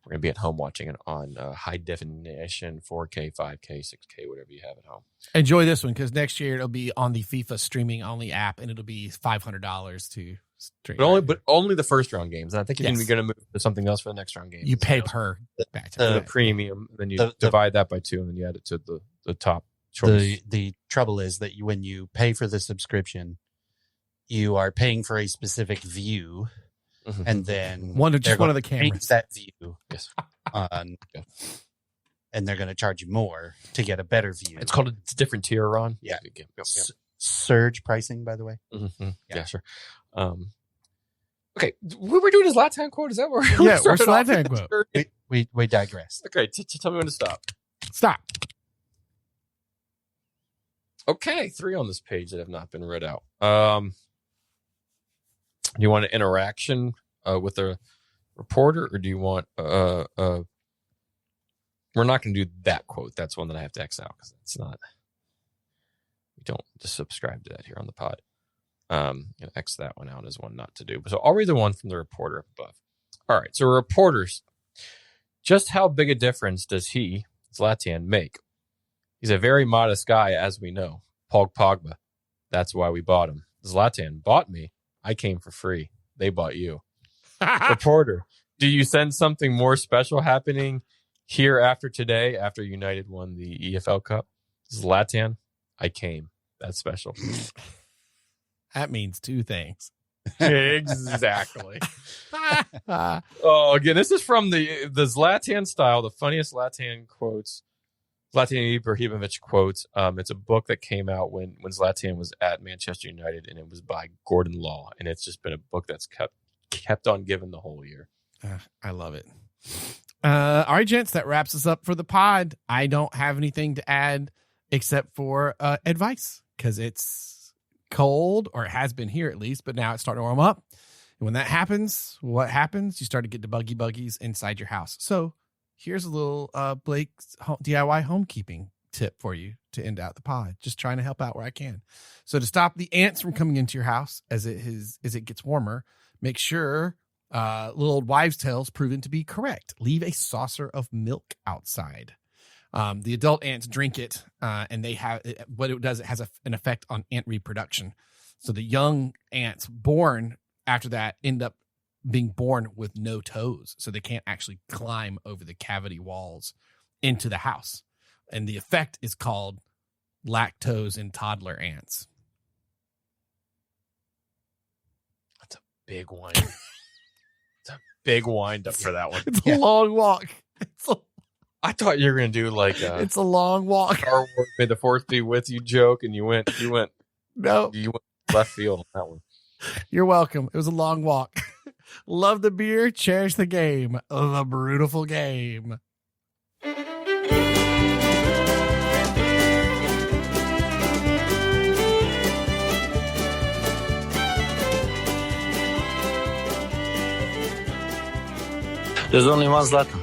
Speaker 2: we're going to be at home watching it on high definition, 4K, 5K, 6K, whatever you have at home.
Speaker 1: Enjoy this one, because next year it'll be on the FIFA streaming only app, and it'll be $500 to stream.
Speaker 2: But only the first round games. And I think you're going to move to something else for the next round games.
Speaker 1: You pay per batch.
Speaker 2: The premium, then you divide that by 2, and then you add it to the top choice.
Speaker 3: The trouble is that when you pay for the subscription, you are paying for a specific view, and then
Speaker 1: one of the cameras.
Speaker 3: That view,
Speaker 2: yes,
Speaker 3: and they're going to charge you more to get a better view.
Speaker 2: It's called a different tier, Ron.
Speaker 3: Yeah, surge pricing, by the way.
Speaker 2: Yeah, sure. Okay, we were doing his Latin quote. Is that where?
Speaker 1: Yeah, where's the Latin quote?
Speaker 3: We digress.
Speaker 2: Okay, tell me when to stop.
Speaker 1: Stop.
Speaker 2: Okay, 3 on this page that have not been read out. Do you want an interaction with a reporter, or do you want we're not going to do that quote. That's one that I have to X out because it's not. We don't just subscribe to that here on the pod. X that one out as one not to do. So I'll read the one from the reporter up above. All right. So reporters, just how big a difference does Zlatan, make? He's a very modest guy, as we know. Paul Pogba. That's why we bought him. Zlatan bought me. I came for free. They bought you. Reporter, do you sense something more special happening here after today, after United won the EFL Cup? Zlatan, I came. That's special.
Speaker 1: That means 2 things.
Speaker 2: Exactly. Oh, again, this is from the Zlatan style, the funniest Zlatan quotes. Zlatan Ibrahimovic quotes. It's a book that came out when Zlatan was at Manchester United, and it was by Gordon Law, and it's just been a book that's kept on giving the whole year.
Speaker 1: I love it. All right, gents, that wraps us up for the pod. I don't have anything to add except for advice, because it's cold, or it has been here at least, but now it's starting to warm up. And when that happens, what happens? You start to get the buggies inside your house. So here's a little Blake's DIY homekeeping tip for you to end out the pod. Just trying to help out where I can. So to stop the ants from coming into your house as it gets warmer, make sure little old wives' tales proven to be correct. Leave a saucer of milk outside. The adult ants drink it, and they have what it does. It has an effect on ant reproduction. So the young ants born after that end up being born with no toes, so they can't actually climb over the cavity walls into the house. And the effect is called lactose in toddler ants.
Speaker 2: That's a big one. It's a big wind up for that one.
Speaker 1: It's a long walk.
Speaker 2: I thought you were going to do like
Speaker 1: it's a long walk.
Speaker 2: Star Wars, may the Force be with you joke, and you went
Speaker 1: no,
Speaker 2: you went left field on that one.
Speaker 1: You're welcome. It was a long walk. Love the beer, cherish the game. The Brewtiful Game.
Speaker 5: There's only one Zlatan.